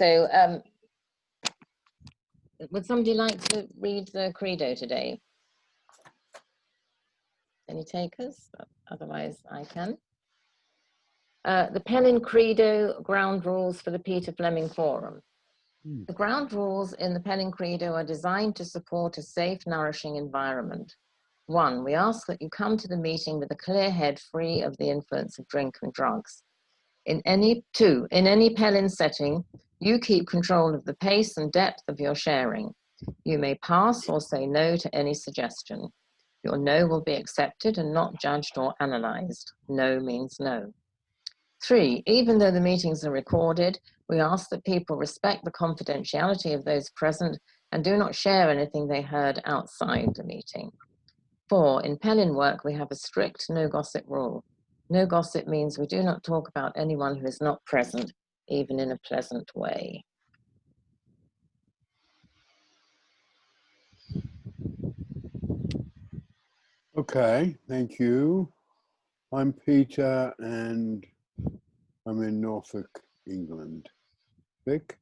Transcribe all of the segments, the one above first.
So would somebody like to read the credo today? Any takers? Otherwise I can. The Pellin Credo ground rules for the Peter Fleming Forum. The ground rules in the Pellin Credo are designed to support a safe, nourishing environment. 1, we ask that you come to the meeting with a clear head free of the influence of drink and drugs. 2, in any Pellin setting, you keep control of the pace and depth of your sharing. You may pass or say no to any suggestion. Your no will be accepted and not judged or analyzed. No means no. 3, even though the meetings are recorded, we ask that people respect the confidentiality of those present and do not share anything they heard outside the meeting. 4, in Pellin work, we have a strict no gossip rule. No gossip means we do not talk about anyone who is not present, even in a pleasant way. Okay, thank you. I'm Peter and I'm in Norfolk, England. Vic?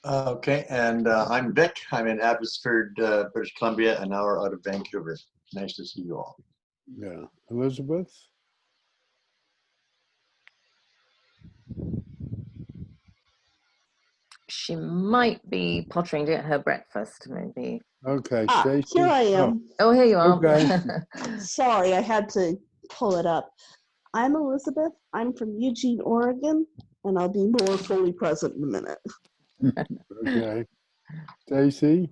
Okay, and I'm Vic. I'm in Abbotsford, British Columbia, an hour out of Vancouver. Nice to see you all. Yeah. Elizabeth? She might be pottering to get her breakfast, maybe. Okay, Stacey. Here I am. Oh, here you are. Okay. Sorry, I had to pull it up. I'm Elizabeth. I'm from Eugene, Oregon, and I'll be more fully present in a minute. Okay. Stacey?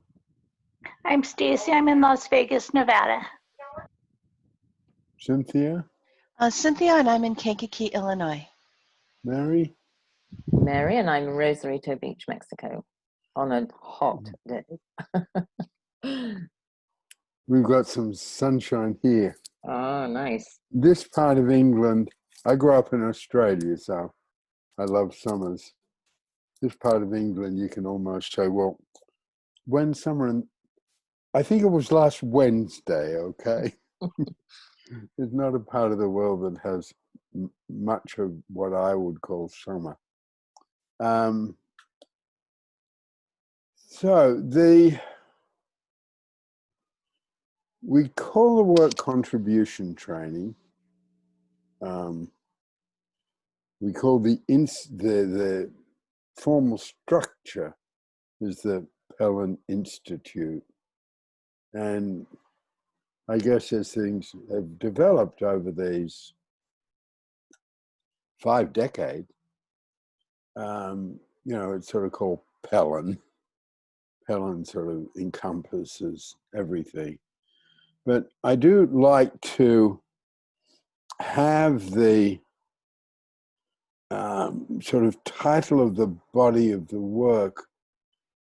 I'm Stacy. I'm in Las Vegas, Nevada. Cynthia? Cynthia, and I'm in Kankakee, Illinois. Mary? Mary, and I'm in Rosarito Beach, Mexico, on a hot day. We've got some sunshine here. Oh, nice. This part of England, I grew up in Australia, so I love summers. This part of England, you can almost say, well, when summer, and I think it was last Wednesday, okay? It's not a part of the world that has much of what I would call summer. We call the work contribution training. We call the formal structure is the Pellin Institute. And I guess as things have developed over these 5 decades, you know, it's sort of called Pellin. Pellin sort of encompasses everything. But I do like to have the sort of title of the body of the work,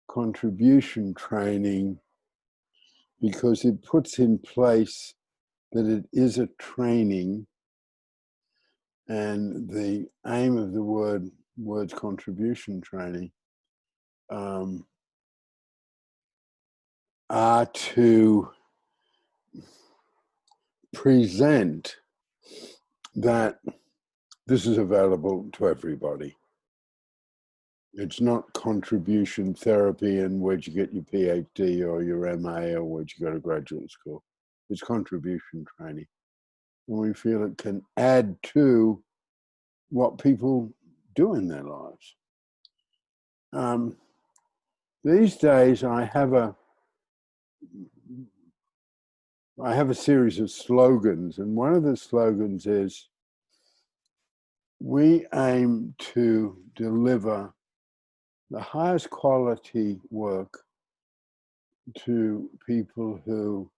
contribution training, because it puts in place that it is a training, and the aim of the word's contribution training are to present that this is available to everybody. It's not contribution therapy and where'd you get your PhD or your MA or where'd you go to graduate school. It's contribution training. And we feel it can add to what people do in their lives. These days I have a series of slogans, and one of the slogans is, we aim to deliver the highest quality work to people who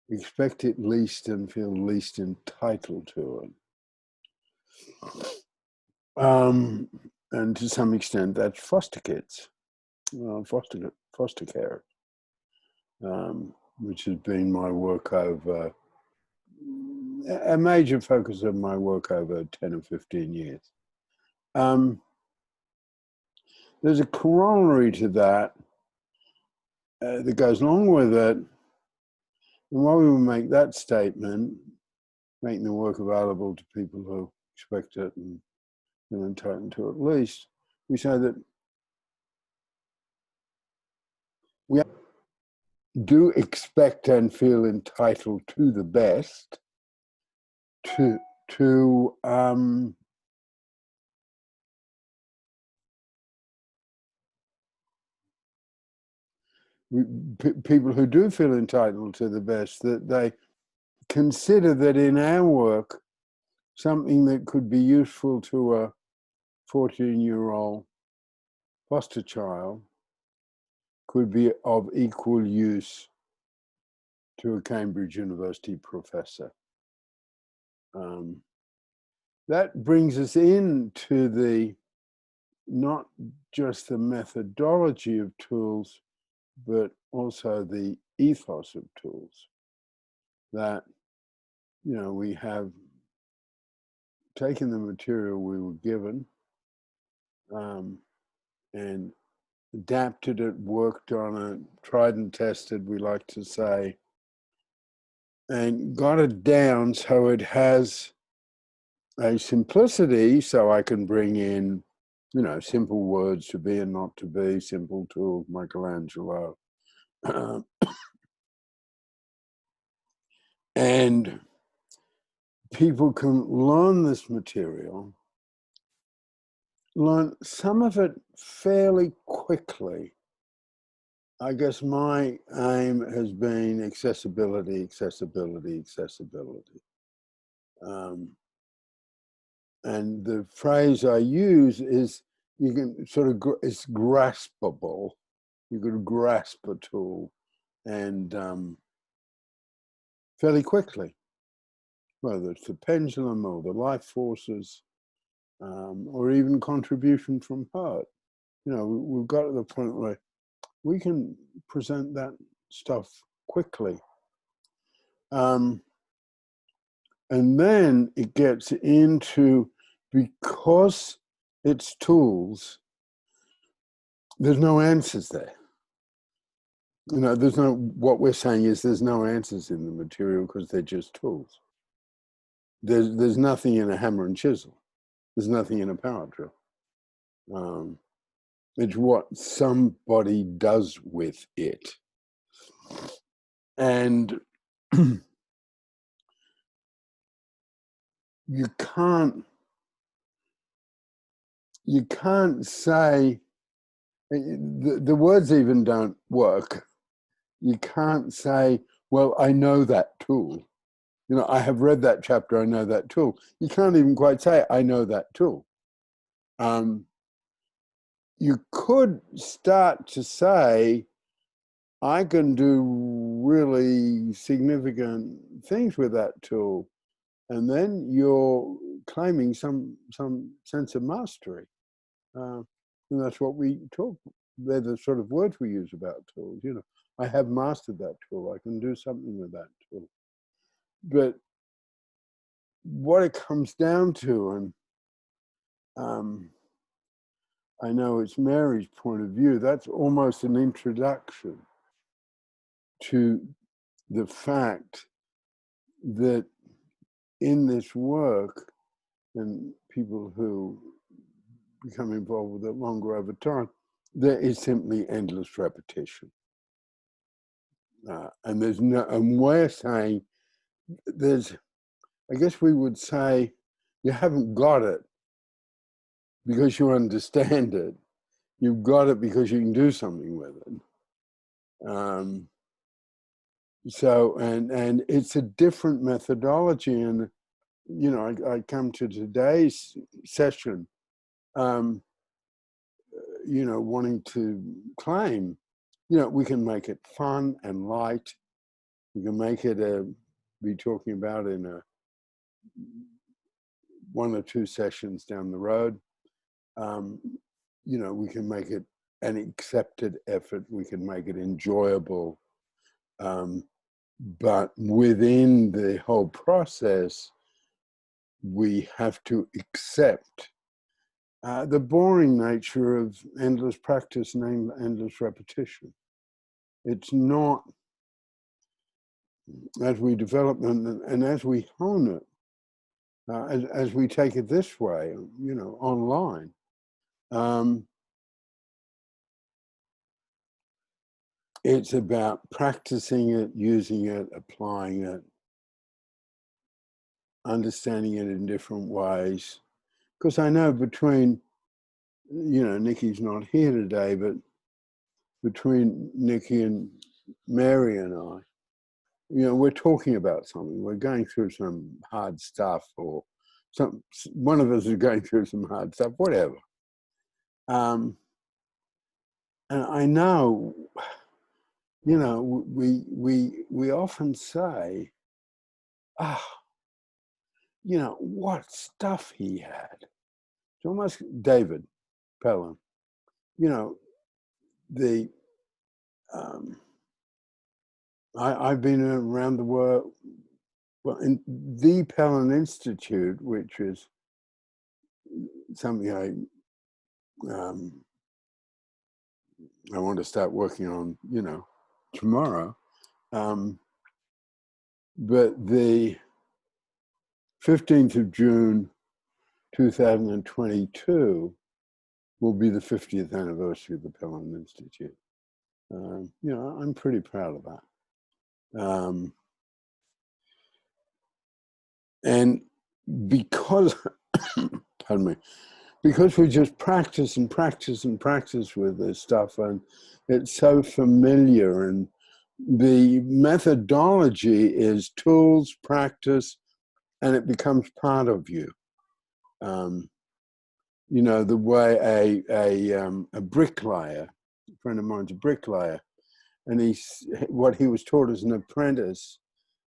expect it least and feel least entitled to it. And to some extent, that's foster kids, foster care, which has been my work over, a major focus of my work over 10 or 15 years. There's a corollary to that that goes along with it. And while we will make that statement, making the work available to people who expect it and feel entitled to at least. We say that we do expect and feel entitled to the best, to people who do feel entitled to the best, that they consider that in our work, something that could be useful to a 14-year-old foster child could be of equal use to a Cambridge University professor. That brings us into the, not just the methodology of tools, but also the ethos of tools. That, you know, we have taken the material we were given and adapted it, worked on it, tried and tested, we like to say, and got it down so it has a simplicity, so I can bring in, you know, simple words, to be and not to be, simple tools, Michelangelo. And people can learn this material, learn some of it fairly quickly. I guess my aim has been accessibility, accessibility, accessibility. And the phrase I use is, you can sort of, it's graspable. You could grasp a tool and fairly quickly, whether it's the pendulum or the life forces, or even contribution from heart. You know, we've got to the point where we can present that stuff quickly. And then it gets into, because it's tools, there's no answers there. You know, there's no, what we're saying is there's no answers in the material because they're just tools. There's nothing in a hammer and chisel. There's nothing in a power drill. It's what somebody does with it. And you can't say, the words even don't work. You can't say, well, I know that tool. You know, I have read that chapter, I know that tool. You can't even quite say, I know that tool. You could start to say, I can do really significant things with that tool. And then you're claiming some sense of mastery. And that's what we talk, they're the sort of words we use about tools. You know, I have mastered that tool, I can do something with that tool. But what it comes down to, and I know it's Mary's point of view, that's almost an introduction to the fact that in this work, and people who become involved with it longer over time, there is simply endless repetition. And there's no, and we're saying there's, I guess we would say, you haven't got it because you understand it. You've got it because you can do something with it. So, and it's a different methodology. And, you know, I come to today's session, you know, wanting to claim, you know, we can make it fun and light. We can make it be talking about in a 1 or 2 sessions down the road. You know, we can make it an accepted effort. We can make it enjoyable. But within the whole process, we have to accept the boring nature of endless practice and endless repetition. It's not, as we develop and as we hone it, as we take it this way, you know, online. It's about practicing it, using it, applying it, understanding it in different ways. Because I know between, you know, Nikki's not here today, but between Nikki and Mary and I, you know, we're talking about something. We're going through some hard stuff, or one of us is going through some hard stuff, whatever. And I know, you know, we often say, ah, you know, what stuff he had. It's almost David Pellin, you know, I've been around the world, well, in the Pellin Institute, which is something I want to start working on, you know, tomorrow. But the 15th of June, 2022 will be the 50th anniversary of the Pellin Institute. You know, I'm pretty proud of that. And because, pardon me, because we just practice and practice and practice with this stuff, and it's so familiar, and the methodology is tools, practice, and it becomes part of you. You know, the way a bricklayer, a friend of mine's a bricklayer, and what he was taught as an apprentice,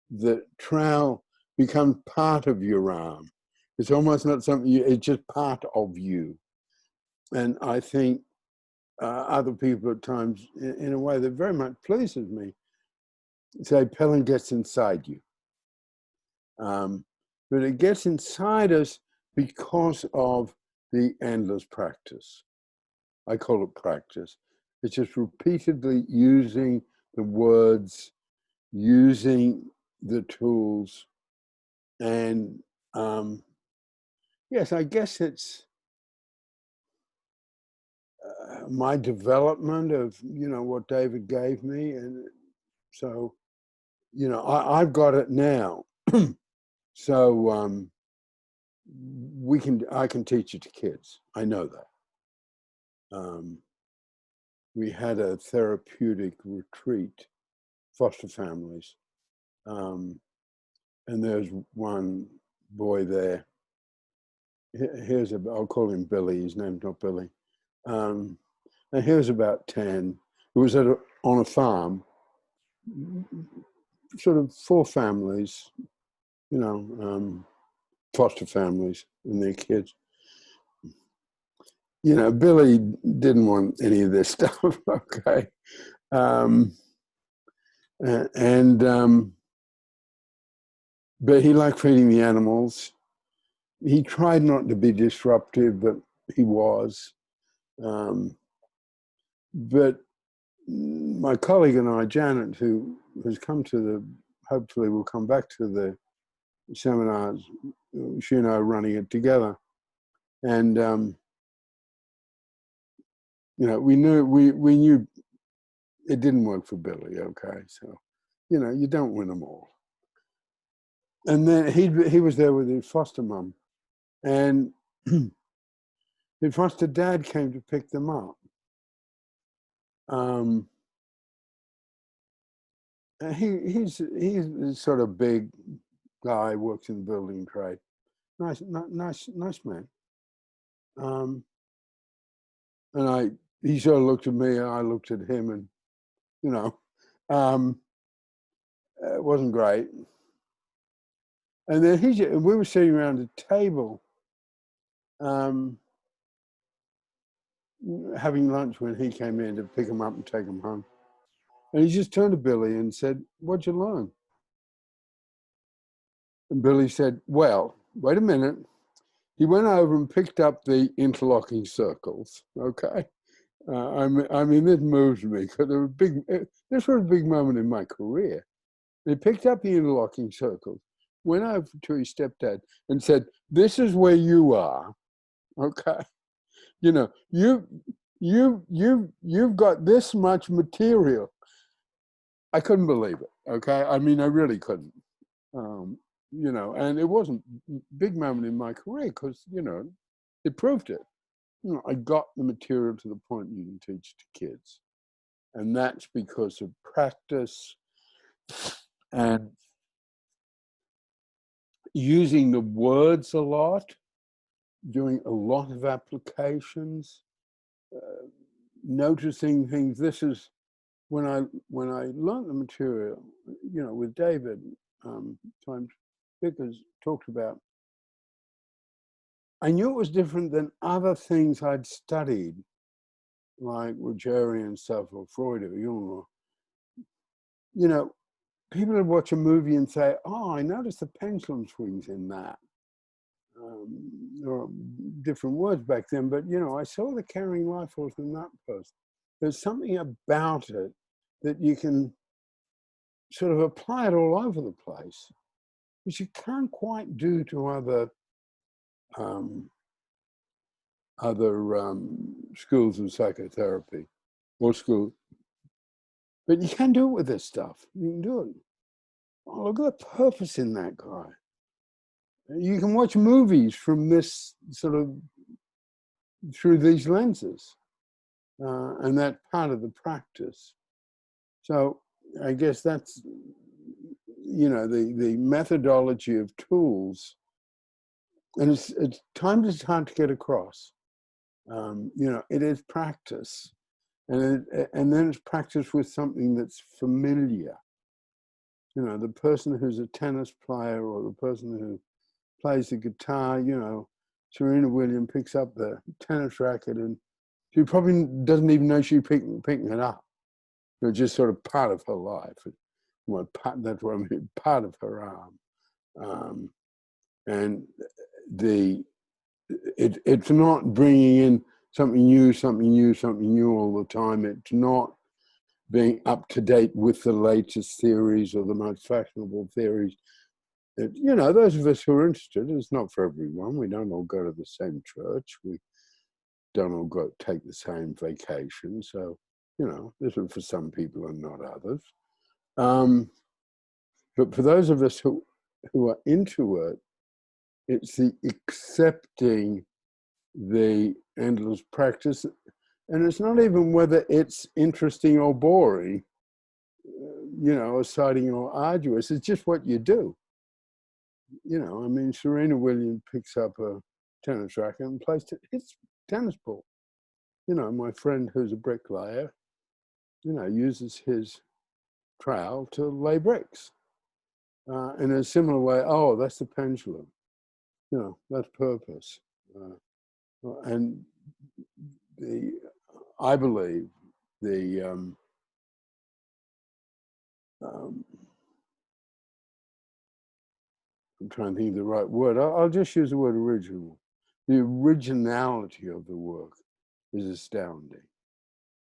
the trowel becomes part of your arm. It's almost not something, it's just part of you. And I think other people at times, in a way that very much pleases me, say Pellin gets inside you. But it gets inside us because of the endless practice. I call it practice. It's just repeatedly using the words, using the tools, and yes, I guess it's my development of, you know, what David gave me, and so, you know, I've got it now. So I can teach it to kids. I know that. We had a therapeutic retreat, foster families, and there's one boy there. I'll call him Billy. His name's not Billy. And he was about 10. It was on a farm, sort of 4 families, you know, foster families and their kids. You know, Billy didn't want any of this stuff, okay. But he liked feeding the animals. He tried not to be disruptive, but he was. But my colleague and I, Janet, who has come to hopefully will come back to the seminars, she and I are running it together. And, you know, we knew it didn't work for Billy, okay? So, you know, you don't win them all. And then he was there with his foster mum, and his foster dad came to pick them up. He's a sort of big guy, works in the building trade. Nice man. And he sort of looked at me, and I looked at him, and, you know, it wasn't great. And then we were sitting around a table, having lunch when he came in to pick him up and take him home. And he just turned to Billy and said, "What'd you learn?" And Billy said, "Well, wait a minute." He went over and picked up the interlocking circles, okay? I mean, this moves me because this was a big moment in my career. He picked up the interlocking circles, went over to his stepdad and said, "This is where you are, okay? You know, you've got this much material." I couldn't believe it. Okay, I mean, I really couldn't. You know, and it wasn't a big moment in my career because, you know, it proved it. You know, I got the material to the point you can teach to kids, and that's because of practice and using the words a lot, doing a lot of applications, noticing things. This is when I learned the material, you know, with David, times Vickers talked about. I knew it was different than other things I'd studied, like Rogerian stuff or Freud or Jung. Or, you know, people would watch a movie and say, "Oh, I noticed the pendulum swings in that." There were different words back then, but, you know, I saw the carrying life force in that person. There's something about it that you can sort of apply it all over the place, which you can't quite do to other schools of psychotherapy or school. But you can do it with this stuff. You can do it. Oh, look at the purpose in that guy. You can watch movies from this sort of, through these lenses. And that's part of the practice. So I guess that's, you know, the methodology of tools, and it's times it's hard to get across. You know, it is practice, and then it's practice with something that's familiar. You know, the person who's a tennis player or the person who plays the guitar, you know, Serena Williams picks up the tennis racket and she probably doesn't even know she's picking it up. It's just sort of part of her life. Well, that's what I mean, part of her arm. And it's not bringing in something new all the time. It's not being up to date with the latest theories or the most fashionable theories. You know, those of us who are interested, it's not for everyone. We don't all go to the same church. We don't all take the same vacation. So, you know, this is for some people and not others. But for those of us who are into it, it's the accepting the endless practice. And it's not even whether it's interesting or boring, you know, exciting or arduous. It's just what you do. You know, I mean, Serena Williams picks up a tennis racket and hits tennis ball. You know, my friend who's a bricklayer, you know, uses his trowel to lay bricks. In a similar way, oh, that's the pendulum. You know, that's purpose. And I believe I'm trying to think of the right word. I'll just use the word original. The originality of the work is astounding.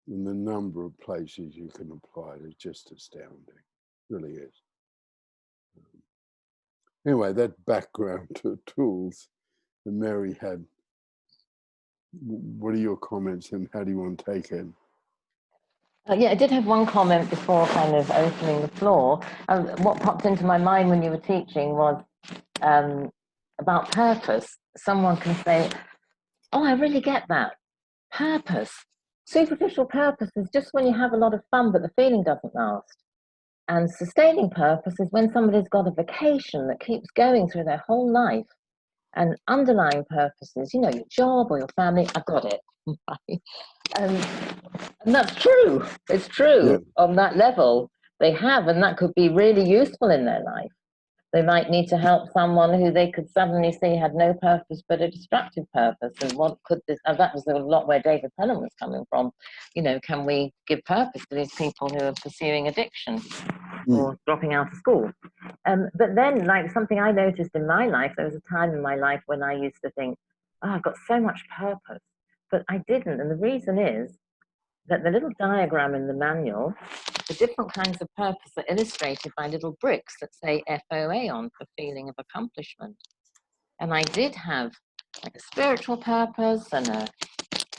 And the number of places you can apply it is just astounding. It really is. Anyway, that background to tools that Mary had. What are your comments and how do you want to take it? Yeah, I did have one comment before kind of opening the floor. What popped into my mind when you were teaching was about purpose. Someone can say, "Oh, I really get that. Purpose. Superficial purpose is just when you have a lot of fun, but the feeling doesn't last. And sustaining purpose is when somebody's got a vacation that keeps going through their whole life. And underlying purposes, you know, your job or your family, I've got it." And that's true. It's true. Yeah. On that level. They have, and that could be really useful in their life. They might need to help someone who they could suddenly see had no purpose but a destructive purpose. And what could this, and that was a lot where David Pellin was coming from. You know, can we give purpose to these people who are pursuing addiction or dropping out of school? But then, like, something I noticed in my life, there was a time in my life when I used to think, oh, I've got so much purpose, but I didn't. And the reason is that the little diagram in the manual, the different kinds of purpose are illustrated by little bricks that say FOA on for feeling of accomplishment. And I did have like a spiritual purpose and a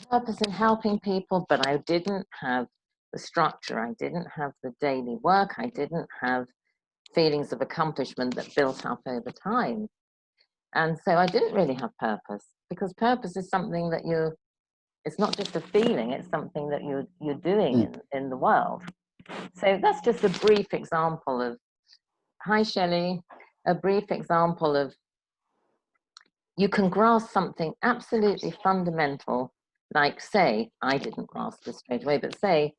purpose in helping people, but I didn't have the structure. I didn't have the daily work. I didn't have feelings of accomplishment that built up over time. And so I didn't really have purpose, because purpose is something that it's not just a feeling, it's something that you're doing in the world. So that's just a brief example of, hi Shelley, a brief example of, you can grasp something absolutely fundamental, like say, I didn't grasp this straight away, but say,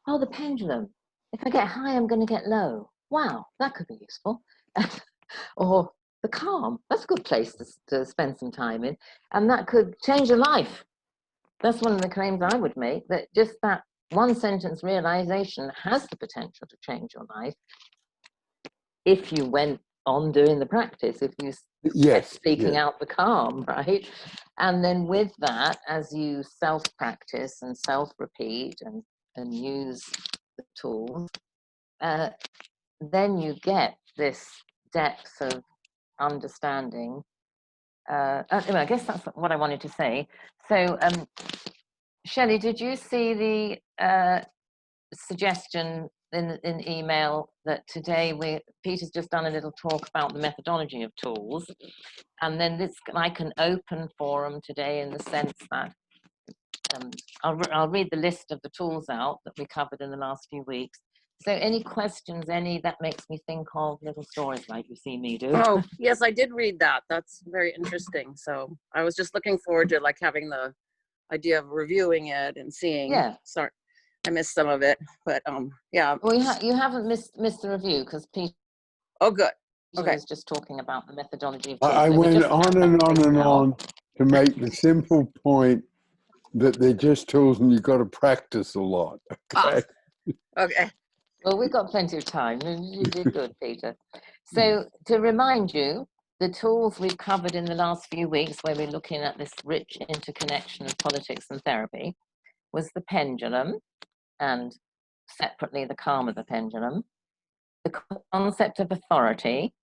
oh, the pendulum. If I get high, I'm going to get low. Wow, that could be useful. Or the calm, that's a good place to spend some time in. And that could change your life. That's one of the claims I would make, that just that one sentence realization has the potential to change your life if you went on doing the practice, if you seeking out the calm, right? And then with that, as you self-practice and self-repeat and use the tools, then you get this depth of understanding. Anyway, I guess that's what I wanted to say. So, Shelley, did you see the suggestion in email that today Peter's just done a little talk about the methodology of tools, and then this like an open forum today in the sense that I'll read the list of the tools out that we covered in the last few weeks. So any questions, that makes me think of little stories like you see me do. Oh, yes, I did read that. That's very interesting. So I was just looking forward to like having the idea of reviewing it and seeing. Yeah. Sorry, I missed some of it, but yeah. Well, you haven't missed the review, because Peter. Oh, good. Okay. Was just talking about the methodology of tools. I So went on and on and on to make the simple point that they're just tools and you've got to practice a lot. Okay. Okay. Well, we've got plenty of time. You did good, Peter. So to remind you, the tools we've covered in the last few weeks, where we're looking at this rich interconnection of politics and therapy, was the pendulum, and separately the calm of the pendulum, the concept of authority,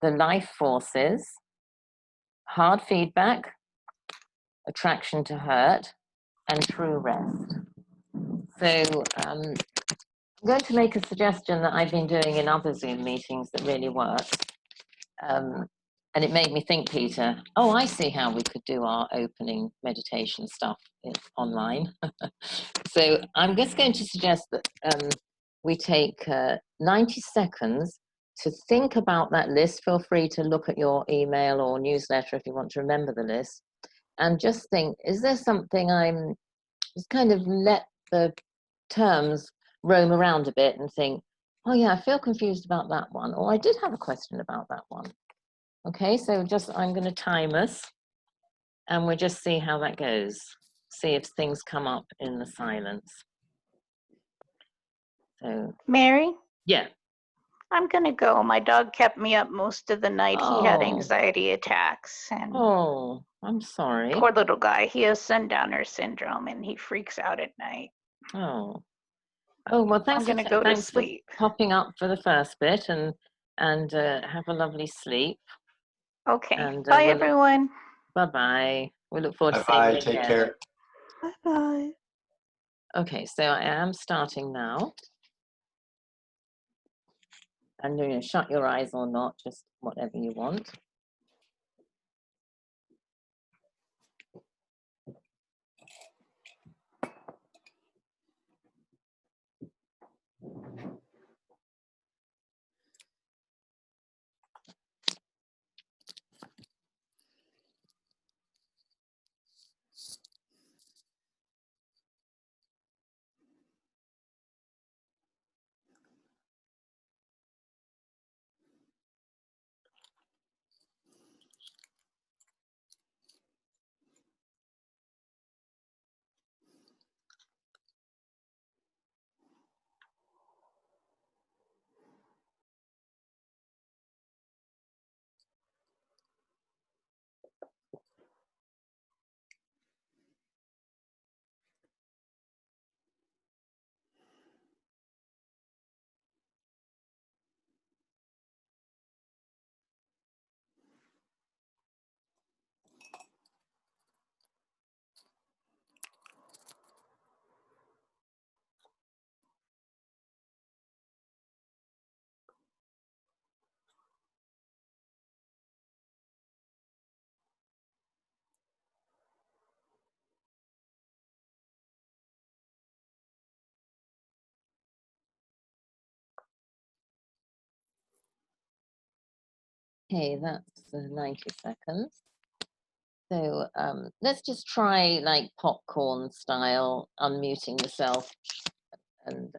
the life forces, hard feedback, attraction to hurt, and true rest. So I'm going to make a suggestion that I've been doing in other Zoom meetings that really works. And it made me think, Peter, oh, I see how we could do our opening meditation stuff online. So I'm just going to suggest that we take 90 seconds to think about that list. Feel free to look at your email or newsletter if you want to remember the list. And just think, is there something I'm just kind of let the terms roam around a bit and think, oh yeah, I feel confused about that one, or I did have a question about that one. Okay, so I'm going to time us, and we'll just see how that goes. See if things come up in the silence. So, Mary, yeah. I'm gonna go. My dog kept me up most of the night. He had anxiety attacks, and oh, I'm sorry. Poor little guy. He has sundowner syndrome, and he freaks out at night. Oh, well, thanks. I'm gonna go to sleep. For popping up for the first bit, and have a lovely sleep. Okay. And bye, everyone. Bye-bye. We look forward to seeing you again. Take care. Bye-bye. Okay, so I am starting now. And you're going to shut your eyes or not, just whatever you want. Okay, that's 90 seconds. So let's just try like popcorn style, unmuting yourself, and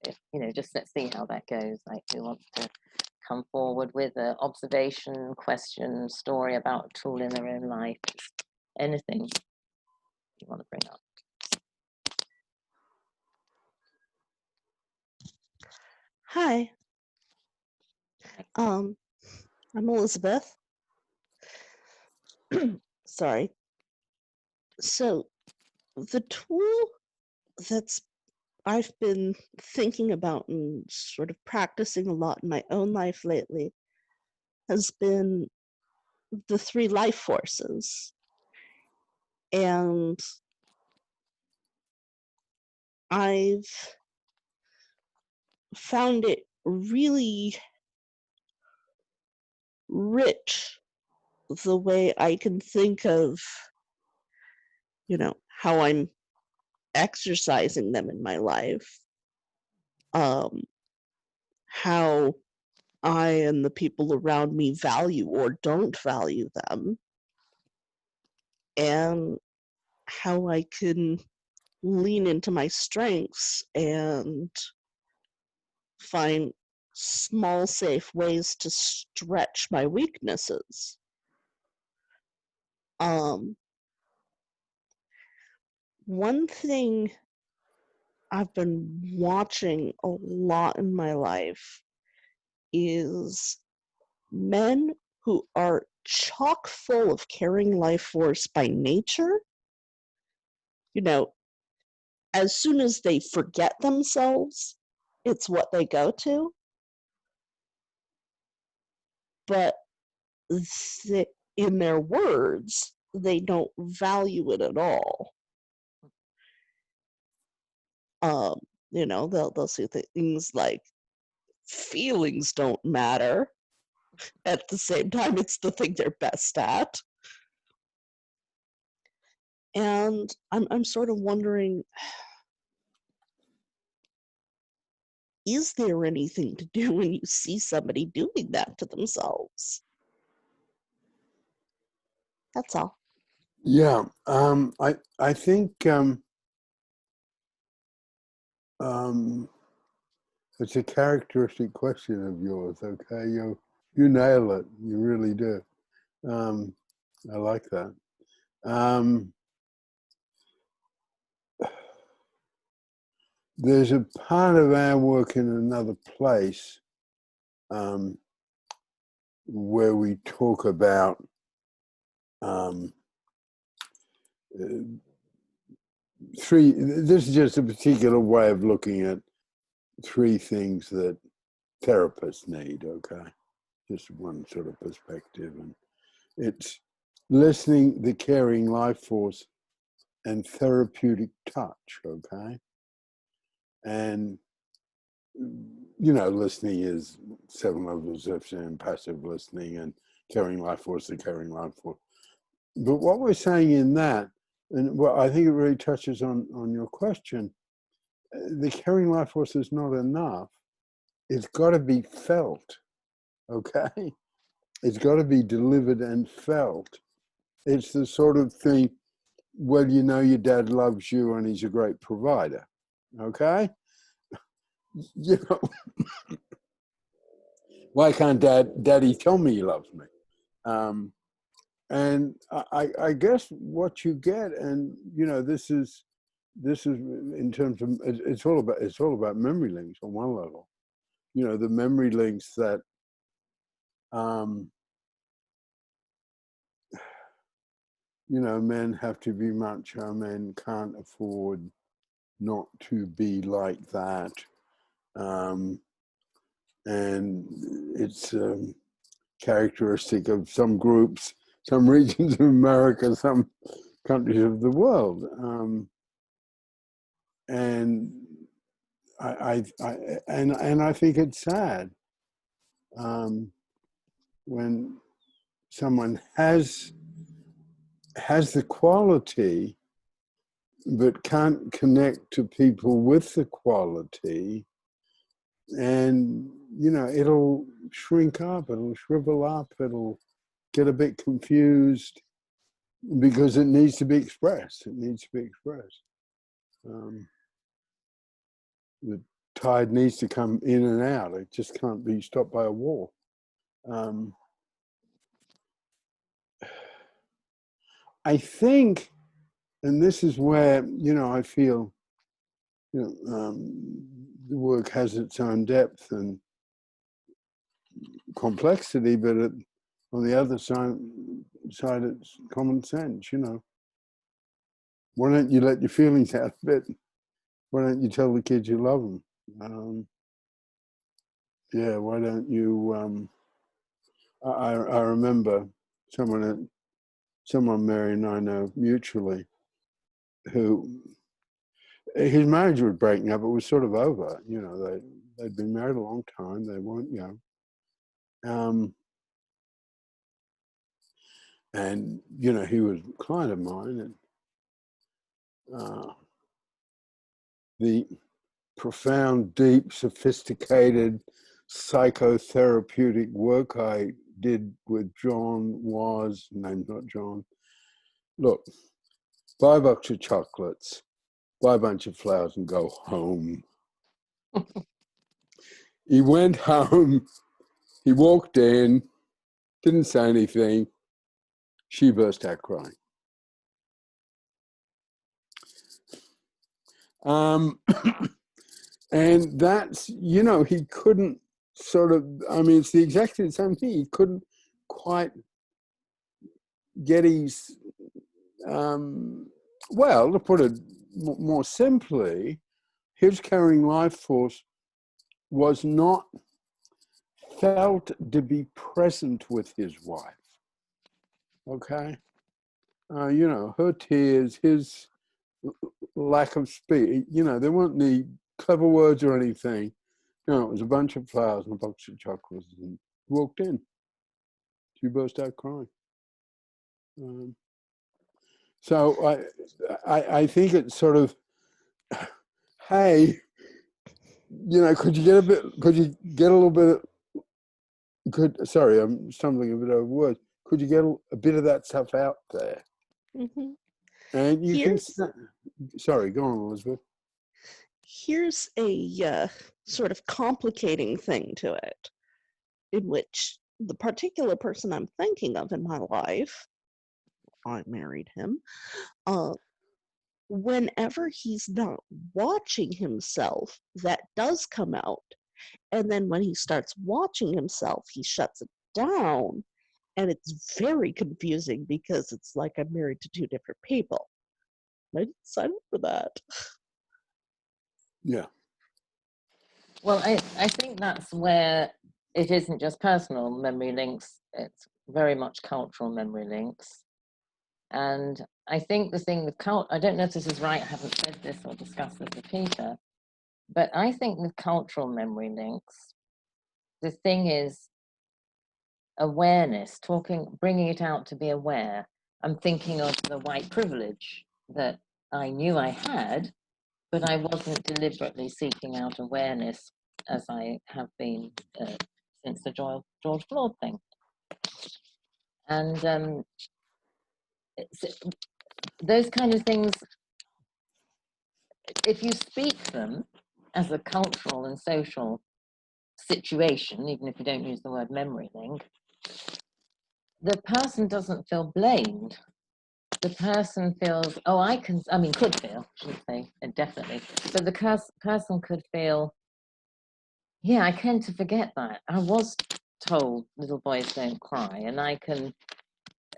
if, just let's see how that goes. Like, who wants to come forward with an observation, question, story about a tool in their own life, anything you want to bring up. Hi. I'm Elizabeth. Sorry. So the tool that's I've been thinking about and sort of practicing a lot in my own life lately has been the three life forces. And I've found it really rich the way I can think of, how I'm exercising them in my life, how I and the people around me value or don't value them, and how I can lean into my strengths and find small, safe ways to stretch my weaknesses. One thing I've been watching a lot in my life is men who are chock full of caring life force by nature. As soon as they forget themselves, it's what they go to. But in their words, they don't value it at all. They'll say things like feelings don't matter. At the same time, it's the thing they're best at. And I'm sort of wondering, is there anything to do when you see somebody doing that to themselves? That's all. Yeah, I think it's a characteristic question of yours. Okay, you nail it. You really do. I like that. There's a part of our work in another place where we talk about three. This is just a particular way of looking at three things that therapists need. Okay, just one sort of perspective, and it's listening, the caring life force, and therapeutic touch. Okay, and listening is 7 levels of passive listening, and caring life force, the caring life force. But what we're saying in that, and well, I think it really touches on your question, the caring life force is not enough. It's got to be felt, okay? It's got to be delivered and felt. It's the sort of thing, well, your dad loves you and he's a great provider, okay? Why can't daddy tell me he loves me? And I guess what you get, and this is in terms of, it's all about memory links on one level. The memory links that men have to be macho, men can't afford not to be like that. And it's characteristic of some groups, some regions of America, some countries of the world. And I think it's sad when someone has the quality but can't connect to people with the quality, and you know, it'll shrink up, it'll shrivel up, it'll get a bit confused because it needs to be expressed. It needs to be expressed. The tide needs to come in and out. It just can't be stopped by a wall. I think, and this is where, you know, I feel, you know, the work has its own depth and complexity, but on the other side, it's common sense, you know. Why don't you let your feelings out a bit? Why don't you tell the kids you love them? Yeah, why don't you? I remember someone Mary and I know mutually, who his marriage was breaking up. It was sort of over. You know, they'd been married a long time. They weren't young. And you know, he was a client of mine, and the profound, deep, sophisticated psychotherapeutic work I did with John was, name's not John, look, buy a box of chocolates, buy a bunch of flowers and go home. He went home, he walked in, didn't say anything, she burst out crying. And that's, you know, he couldn't sort of, I mean, it's exactly the same thing. He couldn't quite get his, well, to put it more simply, his carrying life force was not felt to be present with his wife. Okay? You know, her tears, his lack of speech, you know, there weren't any clever words or anything. No, it was a bunch of flowers and a box of chocolates, and walked in. She burst out crying. So I think it's sort of, hey, you know, could you get a little bit, sorry, I'm stumbling a bit over words. Could you get a bit of that stuff out there? Mm-hmm. And you Here's, can, sorry, go on, Elizabeth. Here's a sort of complicating thing to it, in which the particular person I'm thinking of in my life, I married him, whenever he's not watching himself, that does come out. And then when he starts watching himself, he shuts it down. And it's very confusing because it's like I'm married to two different people. I didn't sign up for that. Yeah. Well, I think that's where it isn't just personal memory links, it's very much cultural memory links. And I think the thing with I don't know if this is right, I haven't said this or discussed this with Peter, but I think with cultural memory links, the thing is awareness, bringing it out to be aware. I'm thinking of the white privilege that I knew I had, but I wasn't deliberately seeking out awareness as I have been since the George Floyd thing. And those kind of things, if you speak them as a cultural and social situation, even if you don't use the word memory link, the person doesn't feel blamed. The person feels, oh, could feel, I shouldn't say definitely, but the person could feel, yeah, I tend to forget that. I was told little boys don't cry, and I can,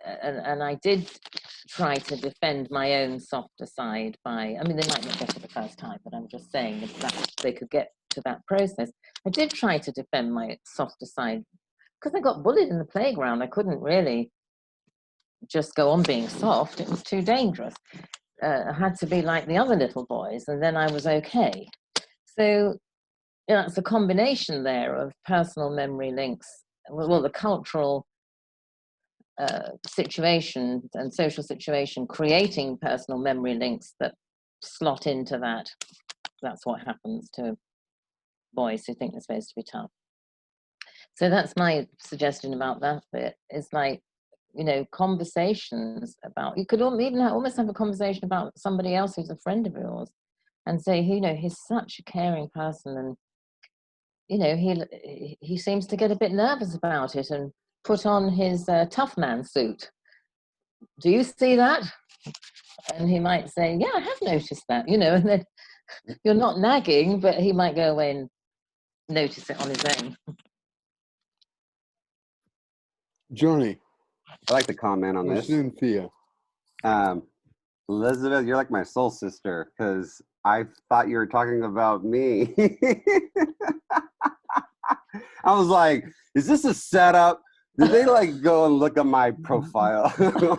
and I did try to defend my own softer side by, I mean, they might not get it the first time, but I'm just saying that they could get to that process. I did try to defend my softer side because I got bullied in the playground. I couldn't really just go on being soft. It was too dangerous. I had to be like the other little boys, and then I was okay. So, you know, it's a combination there of personal memory links, well, the cultural situation and social situation creating personal memory links that slot into that. That's what happens to boys who think they're supposed to be tough. So that's my suggestion about that bit. It's like, you know, conversations about, you could even almost have a conversation about somebody else who's a friend of yours and say, you know, he's such a caring person, and, you know, he seems to get a bit nervous about it and put on his tough man suit. Do you see that? And he might say, yeah, I have noticed that, you know, and then you're not nagging, but he might go away and notice it on his own. Johnny I'd like to comment on or this. Cynthia. Elizabeth, you're like my soul sister, because I thought you were talking about me. I was like, is this a setup? Did they like go and look at my profile?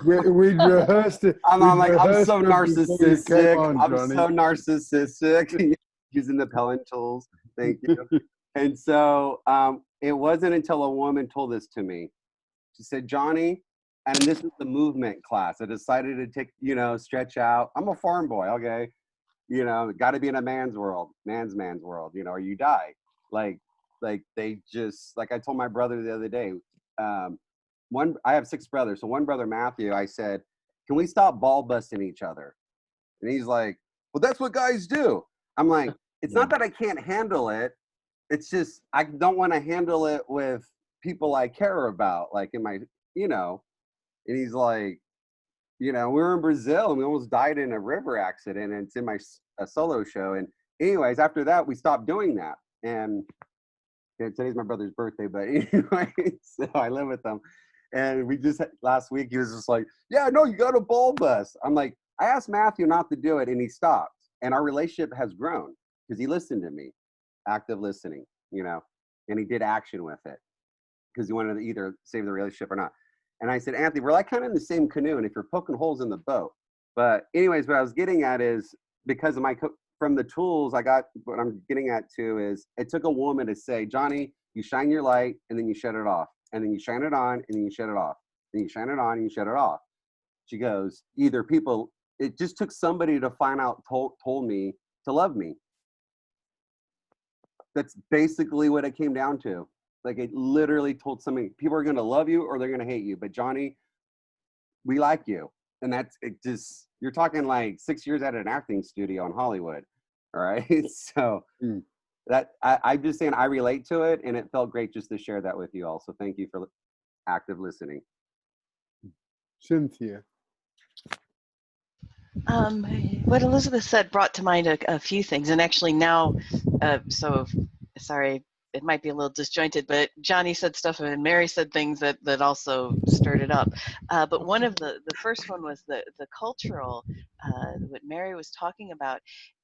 We'd rehearsed it. I'm like, I'm so narcissistic. On, I'm Johnny. so narcissistic. Using the Pellin Tools. Thank you. And so it wasn't until a woman told this to me. She said, Johnny, and this is the movement class. I decided to take, you know, stretch out. I'm a farm boy, okay? You know, got to be in a man's world, man's world, you know, or you die. Like they just, like I told my brother the other day, I have 6 brothers. So one brother, Matthew, I said, can we stop ball busting each other? And he's like, well, that's what guys do. I'm like, it's not that I can't handle it. It's just, I don't want to handle it with people I care about, like in my, you know. And he's like, you know, we were in Brazil and we almost died in a river accident, and it's in my solo show. And anyways, after that, we stopped doing that. And today's my brother's birthday, but anyway, so I live with them. And we just, last week, he was just like, yeah, no, you got a ball bus. I'm like, I asked Matthew not to do it, and he stopped. And our relationship has grown because he listened to me, active listening, you know, and he did action with it because he wanted to either save the relationship or not. And I said, Anthony, we're like kind of in the same canoe, and if you're poking holes in the boat. But anyways, what I was getting at is, because of from the tools I got, what I'm getting at too is, it took a woman to say, Johnny, you shine your light and then you shut it off. And then you shine it on and then you shut it off. Then you shine it on and you shut it off. She goes, either people, it just took somebody to find out, told me to love me. That's basically what it came down to. Like, it literally told somebody, people are going to love you or they're going to hate you. But Johnny, we like you. And that's, it just, you're talking like 6 years at an acting studio in Hollywood. All right. So that, I'm just saying I relate to it, and it felt great just to share that with you all. So thank you for active listening. Cynthia. What Elizabeth said brought to mind a few things, and actually now, sorry, it might be a little disjointed, but Johnny said stuff and Mary said things that also stirred it up. But one of the first one was the cultural, what Mary was talking about,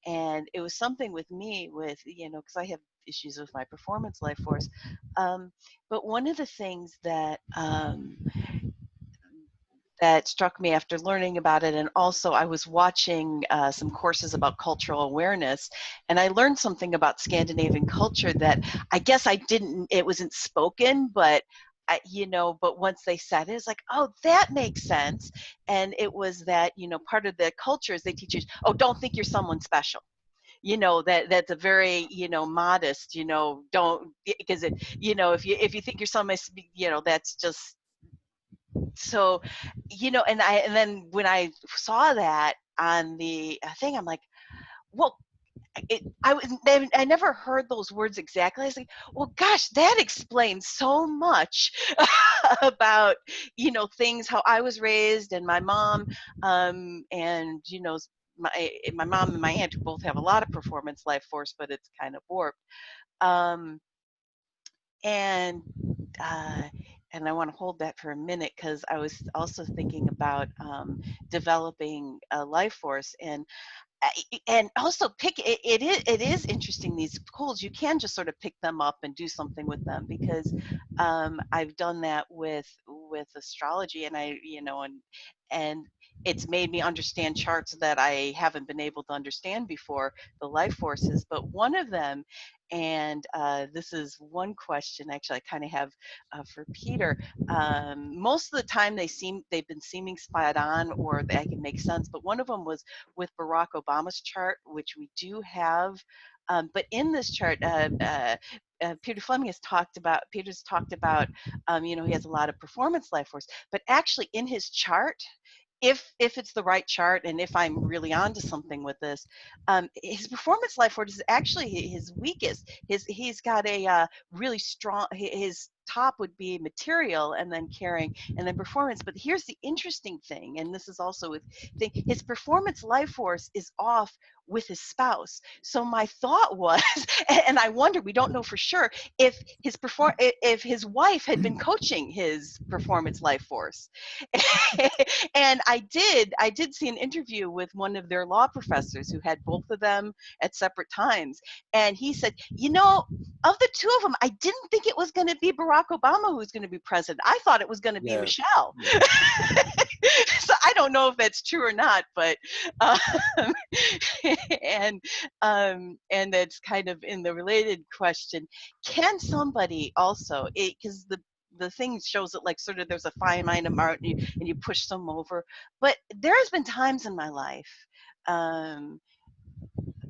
and it was something with me with, you know, because I have issues with my performance life force. But one of the things that that struck me after learning about it, and also I was watching some courses about cultural awareness, and I learned something about Scandinavian culture that I guess it wasn't spoken, but but once they said it, it's like, oh, that makes sense. And it was that, you know, part of the culture is they teach you, oh, don't think you're someone special. You know, that's a very, you know, modest, you know, don't, because it, you know, if you think you're someone, you know, that's just, so, you know, and then when I saw that on the thing, I'm like, well, I never heard those words exactly. I was like, well, gosh, that explains so much about, you know, things, how I was raised, and my mom, and, you know, my mom and my aunt, who both have a lot of performance life force, but it's kind of warped. And I want to hold that for a minute, because I was also thinking about developing a life force, and also it is interesting, these tools, you can just sort of pick them up and do something with them, because I've done that with astrology, and I, you know, and it's made me understand charts that I haven't been able to understand before, the life forces. But one of them, and this is one question actually I kind of have for Peter. Most of the time they've been seeming spot on, or they can make sense, but one of them was with Barack Obama's chart, which we do have. But in this chart, Peter Fleming has talked about, Peter's talked about, you know, he has a lot of performance life force, but actually in his chart, if it's the right chart, and if I'm really onto something with this, his performance life force is actually his weakest. He's got a really strong, his top would be material, and then caring, and then performance. But here's the interesting thing, and this is also with his performance life force is off with his spouse. So my thought was, and I wonder, we don't know for sure, if his wife had been coaching his performance life force. And I did see an interview with one of their law professors who had both of them at separate times, and he said, you know, of the two of them, I didn't think it was going to be Barack Obama who was going to be president. I thought it was going to be Michelle. Yeah. So I don't know if that's true or not, but and that's kind of in the related question. Can somebody also, because the thing shows that like sort of there's a fine line of art, and you push them over, but there's been times in my life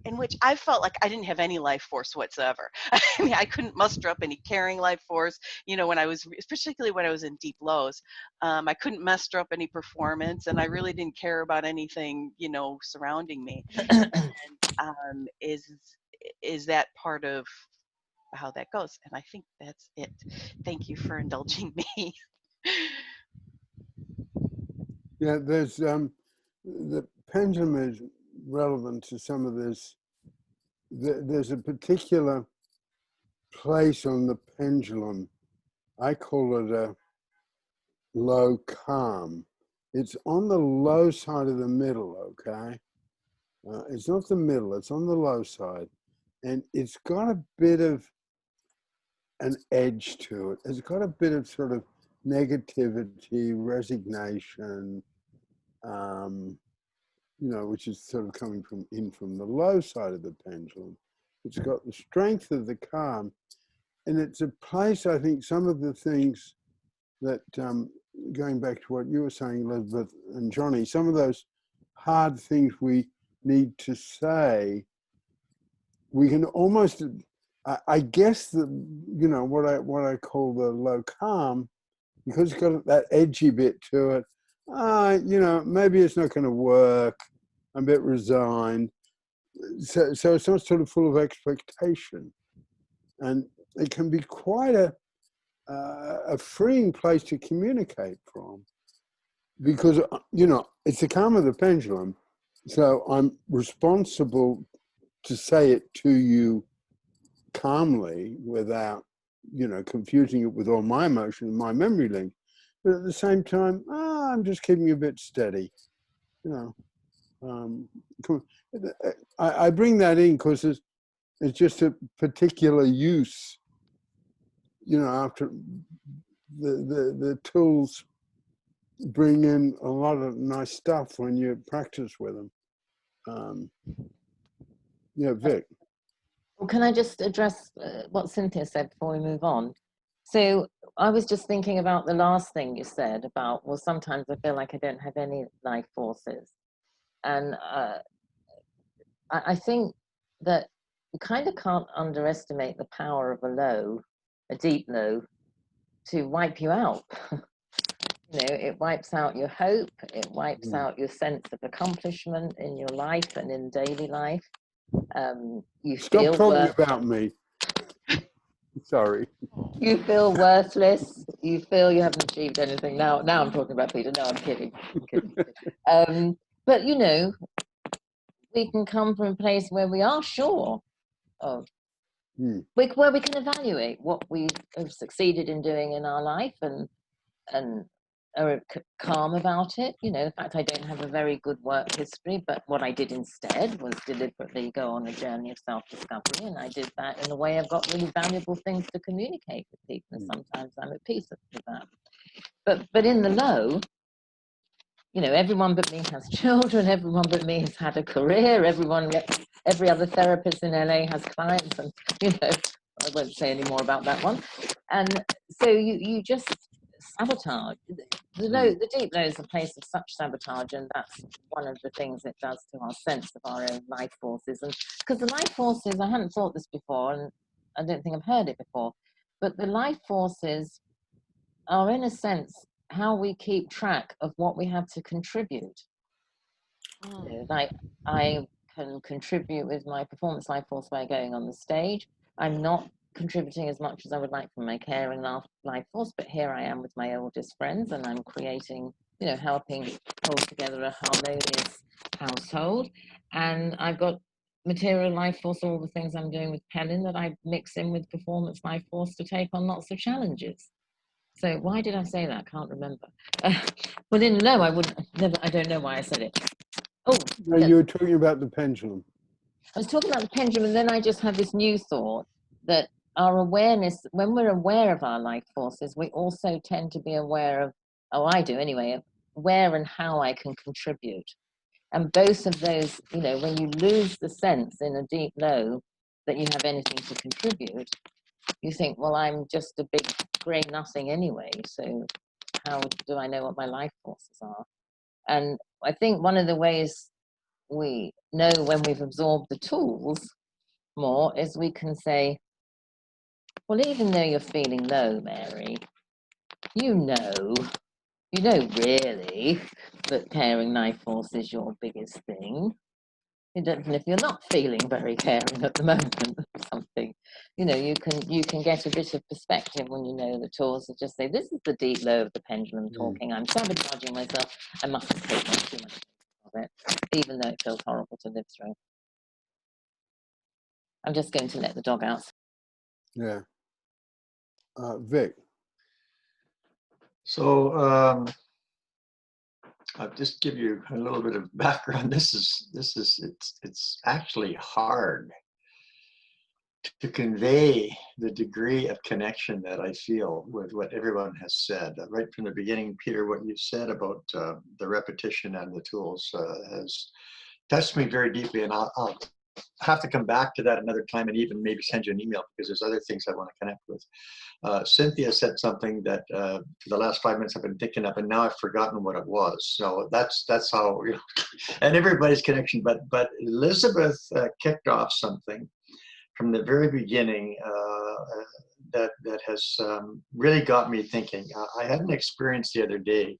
in which I felt like I didn't have any life force whatsoever. I mean, I couldn't muster up any caring life force, you know, when I was, particularly when I was in deep lows. I couldn't muster up any performance, and I really didn't care about anything, you know, surrounding me. And is that part of how that goes? And I think that's it. Thank you for indulging me. Yeah, there's the pendulum is relevant to some of this. There's a particular place on the pendulum. I call it a low calm. It's on the low side of the middle, okay? It's not the middle, it's on the low side. And it's got a bit of an edge to it. It's got a bit of sort of negativity, resignation, you know, which is sort of coming from the low side of the pendulum. It's got the strength of the calm, and it's a place, I think, some of the things that, going back to what you were saying, Elizabeth and Johnny, some of those hard things we need to say, we can almost, I guess, you know, what I call the low calm, because it's got that edgy bit to it. You know, maybe it's not going to work. I'm a bit resigned. So it's not sort of full of expectation. And it can be quite a freeing place to communicate from, because, you know, it's the calm of the pendulum. So I'm responsible to say it to you calmly without, you know, confusing it with all my emotion and my memory link. But at the same time, I'm just keeping you a bit steady, you know. I bring that in because it's just a particular use, you know, after the tools bring in a lot of nice stuff when you practice with them. Yeah, Vic. Well, can I just address what Cynthia said before we move on? So I was just thinking about the last thing you said about, well, sometimes I feel like I don't have any life forces. And I think that you kind of can't underestimate the power of a deep low, to wipe you out. You know, it wipes out your hope, it wipes out your sense of accomplishment in your life and in daily life. You Stop talking about me. Sorry. You feel worthless. You feel you haven't achieved anything. Now I'm talking about Peter. No, I'm kidding. But you know, we can come from a place where we are sure of, where we can evaluate what we have succeeded in doing in our life, and are calm about it. You know, the fact I don't have a very good work history, but what I did instead was deliberately go on a journey of self-discovery, and I did that in a way I've got really valuable things to communicate with people, and sometimes I'm at peace with that. But in the low, you know, everyone but me has children, everyone but me has had a career, every other therapist in LA has clients, and, you know, I won't say any more about that one. And so you just sabotage. The deep low is a place of such sabotage, and that's one of the things it does to our sense of our own life forces. And because the life forces, I hadn't thought this before, and I don't think I've heard it before. But the life forces are, in a sense, how we keep track of what we have to contribute. You know, like I can contribute with my performance life force by going on the stage. I'm not contributing as much as I would like from my caring life force, but here I am with my oldest friends, and I'm creating, you know, helping hold together a harmonious household. And I've got material life force, all the things I'm doing with Pellin that I mix in with performance life force to take on lots of challenges. So why did I say that? I can't remember. Well, no, I wouldn't. Never. I don't know why I said it. Oh, No, yes. you were talking about the pendulum. I was talking about the pendulum, and then I just had this new thought that our awareness, when we're aware of our life forces, we also tend to be aware of, oh, I do anyway, of where and how I can contribute. And both of those, you know, when you lose the sense in a deep low that you have anything to contribute, you think, well, I'm just a big grey nothing anyway, so how do I know what my life forces are? And I think one of the ways we know when we've absorbed the tools more is we can say, well, even though you're feeling low, Mary, you know really that caring life force is your biggest thing. And if you're not feeling very caring at the moment or something, you know, you can get a bit of perspective when you know the tools and just say, this is the deep low of the pendulum talking. I'm sabotaging myself. I mustn't take on too much of it, even though it feels horrible to live through. I'm just going to let the dog out. Yeah. Vic. So I'll just give you a little bit of background. It's actually hard to convey the degree of connection that I feel with what everyone has said. Right from the beginning, Peter, what you said about the repetition and the tools has touched me very deeply, and I'll have to come back to that another time and even maybe send you an email because there's other things I want to connect with. Cynthia said something that for the last 5 minutes I've been thinking of, and now I've forgotten what it was. So that's how, you know, and everybody's connection. But Elizabeth kicked off something from the very beginning that has really got me thinking. I had an experience the other day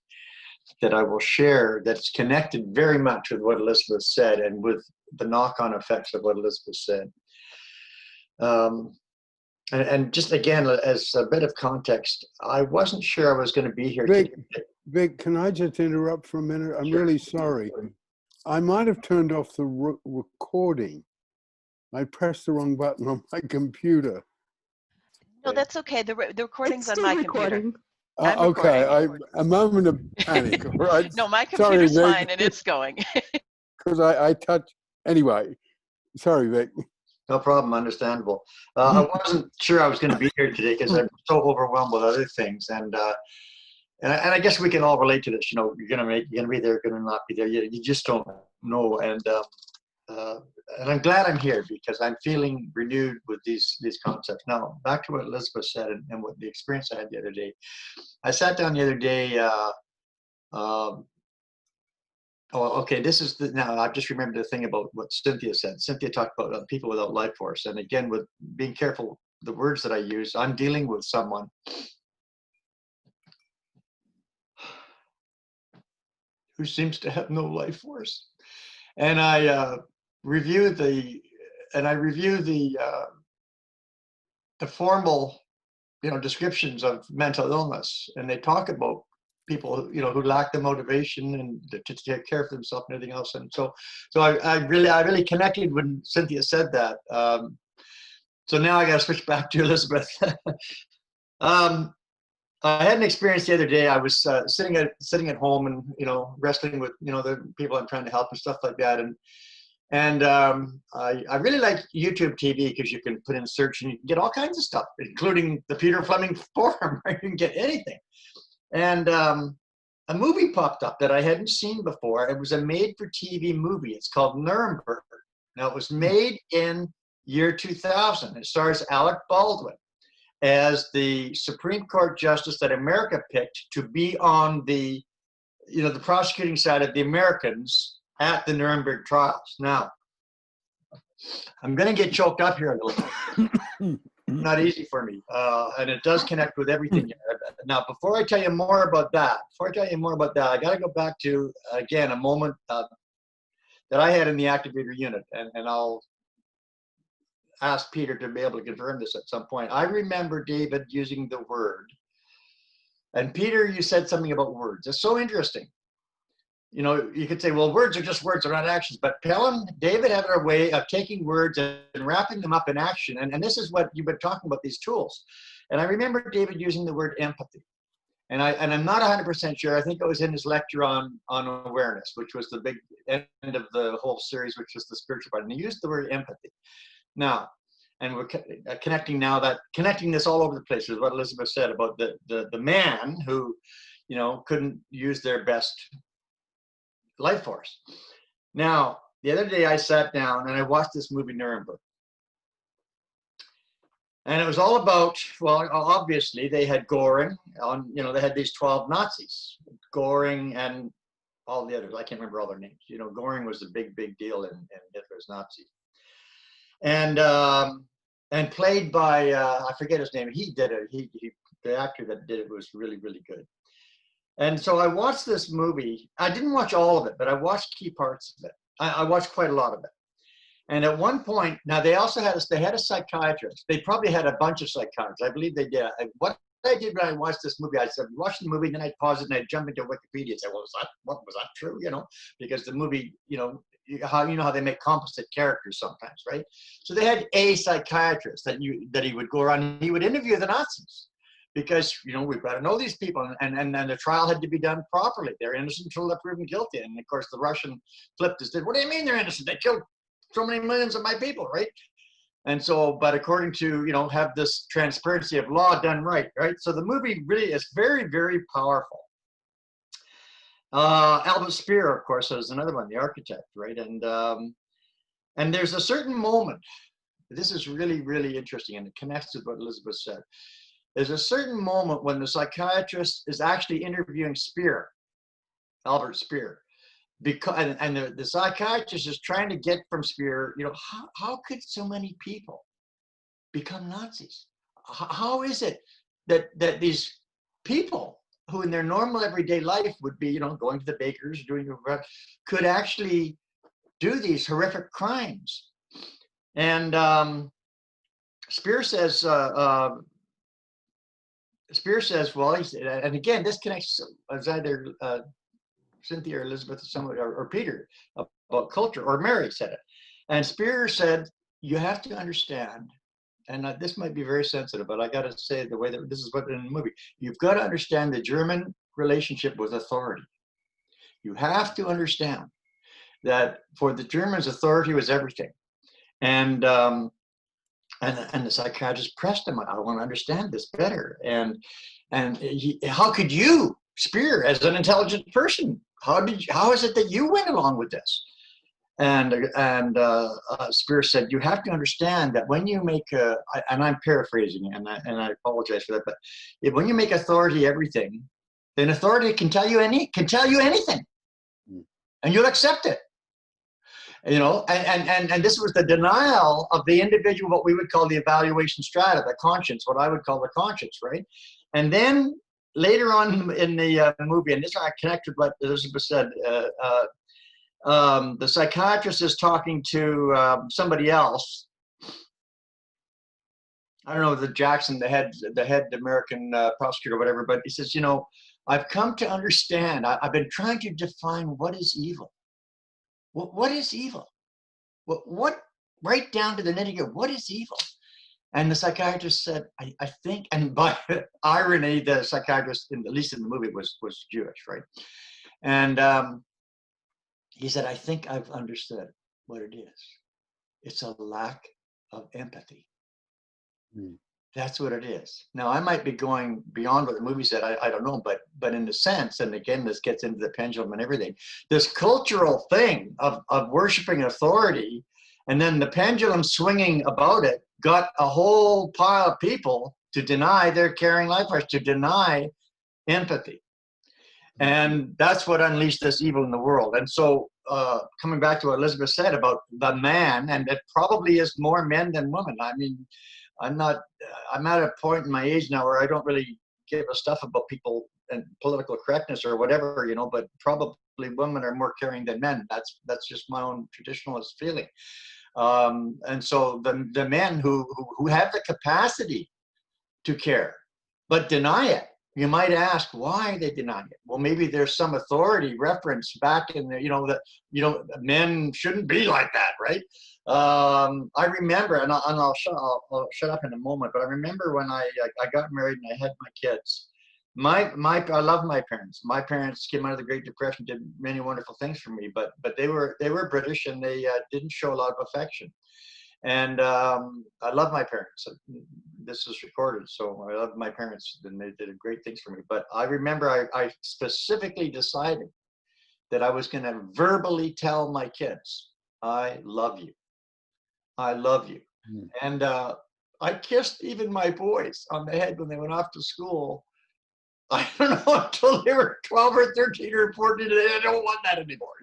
that I will share that's connected very much with what Elizabeth said and with the knock-on effects of what Elizabeth said. And just again, as a bit of context, I wasn't sure I was going to be here today. Vic, can I just interrupt for a minute? I'm Sure. really sorry. I might have turned off the recording. I pressed the wrong button on my computer. No, that's okay. The recording's It's on my still computer. recording. I'm Okay, recording. a moment of panic, all right? No, my Sorry, computer's Vic. fine and it's going. Because I touched, anyway, sorry, Vic. No problem, understandable. I wasn't sure I was going to be here today because I'm so overwhelmed with other things, and I guess we can all relate to this. You know, you're going to be there, going to not be there. You just don't know, and I'm glad I'm here because I'm feeling renewed with these concepts. Now, back to what Elizabeth said and what the experience I had the other day. I sat down the other day. Oh, okay. Now I've just remembered the thing about what Cynthia said. Cynthia talked about people without life force, and again, with being careful the words that I use. I'm dealing with someone who seems to have no life force, and I review the formal, you know, descriptions of mental illness, and they talk about people, you know, who lack the motivation and to take care of themselves and everything else. And so I really connected when Cynthia said that. So now I got to switch back to Elizabeth. I had an experience the other day. I was sitting at home and, you know, wrestling with, you know, the people I'm trying to help and stuff like that. And I really like YouTube TV because you can put in search and you can get all kinds of stuff, including the Peter Fleming forum, where you can get anything. And a movie popped up that I hadn't seen before. It was a made-for-TV movie. It's called Nuremberg. Now, it was made in year 2000. It stars Alec Baldwin as the Supreme Court justice that America picked to be on the, you know, the prosecuting side of the Americans at the Nuremberg trials. Now, I'm going to get choked up here a little bit. not easy for me, and it does connect with everything. Now, before I tell you more about that, I got to go back to, again, a moment that I had in the activator unit, and I'll ask Peter to be able to confirm this at some point. I remember David using the word, and Peter, you said something about words. It's so interesting. You know, you could say, well, words are just words, they're not actions. But Pellin, David had a way of taking words and wrapping them up in action. And this is what you've been talking about, these tools. And I remember David using the word empathy. And I'm not 100% sure. I think it was in his lecture on awareness, which was the big end of the whole series, which was the spiritual part. And he used the word empathy. Now, and we're connecting this all over the place is what Elizabeth said about the man who, you know, couldn't use their best life force. Now, the other day I sat down and I watched this movie Nuremberg. And it was all about, well, obviously they had Goring on, you know, they had these 12 Nazis, Goring and all the others. I can't remember all their names. You know, Goring was a big deal in Hitler's Nazis. And played by, I forget his name. He did it. The actor that did it was really good. And so I watched this movie. I didn't watch all of it, but I watched key parts of it. I watched quite a lot of it. And at one point, now they also had a psychiatrist. They probably had a bunch of psychiatrists. I believe they did. What I did when I watched this movie, I said, watch the movie, then I'd pause it and I'd jump into Wikipedia and say, well, was that true? You know, because the movie, you know how they make composite characters sometimes, right? So they had a psychiatrist that he would go around and he would interview the Nazis. Because, you know, we've got to know these people, and the trial had to be done properly. They're innocent until they're proven guilty. And of course, the Russian flipped and said, what do you mean they're innocent? They killed so many millions of my people, right? And so, but according to, you know, have this transparency of law done right? So the movie really is very powerful. Albert Speer, of course, is another one, the architect, right? And there's a certain moment. This is really interesting, and it connects with what Elizabeth said. There's a certain moment when the psychiatrist is actually interviewing Speer, Albert Speer, because the psychiatrist is trying to get from Speer, you know, how could so many people become Nazis? How is it that these people who in their normal everyday life would be, you know, going to the bakers, could actually do these horrific crimes? And Speer says, well, and again, this connects as either Cynthia or Elizabeth or Peter about culture, or Mary said it. And Speer said, you have to understand, and this might be very sensitive, but I got to say the way that this is what in the movie, you've got to understand the German relationship with authority. You have to understand that for the Germans, authority was everything. And the psychiatrist pressed him. I want to understand this better. And how could you, Speer, as an intelligent person, how is it that you went along with this? And Speer said, you have to understand that when you make and I'm paraphrasing, and I apologize for that, but when you make authority everything, then authority can tell you anything, and you'll accept it. You know, and this was the denial of the individual, what we would call the evaluation strata, the conscience, what I would call the conscience, right? And then later on in the movie, and this I connected what Elizabeth said, the psychiatrist is talking to somebody else. I don't know, the Jackson, the head American prosecutor or whatever, but he says, you know, I've come to understand, I've been trying to define what is evil. What is evil? What right down to the nitty-gritty, what is evil? And the psychiatrist said, I think, and by irony, the psychiatrist, at least in the movie, was Jewish, right? And he said, I think I've understood what it is. It's a lack of empathy. That's what it is. Now, I might be going beyond what the movie said. I don't know, but in a sense, and again, this gets into the pendulum and everything, this cultural thing of worshiping authority, and then the pendulum swinging about it, got a whole pile of people to deny their caring life force, to deny empathy. And that's what unleashed this evil in the world. And so coming back to what Elizabeth said about the man, and it probably is more men than women. I mean, I'm at a point in my age now where I don't really give a stuff about people and political correctness or whatever, you know, but probably women are more caring than men. That's just my own traditionalist feeling. And so the men who have the capacity to care, but deny it. You might ask why they deny it. Well, maybe there's some authority reference back in the, that men shouldn't be like that, right? I remember, and I'll shut up in a moment, but I remember when I got married and I had my kids. I love my parents. My parents came out of the Great Depression, did many wonderful things for me, but they were British and they didn't show a lot of affection. And I love my parents. This is recorded, so I love my parents, and they did great things for me. But I remember I specifically decided that I was going to verbally tell my kids, I love you. I love you. Mm. And I kissed even my boys on the head when they went off to school. I don't know, until they were 12 or 13 or 14, I don't want that anymore,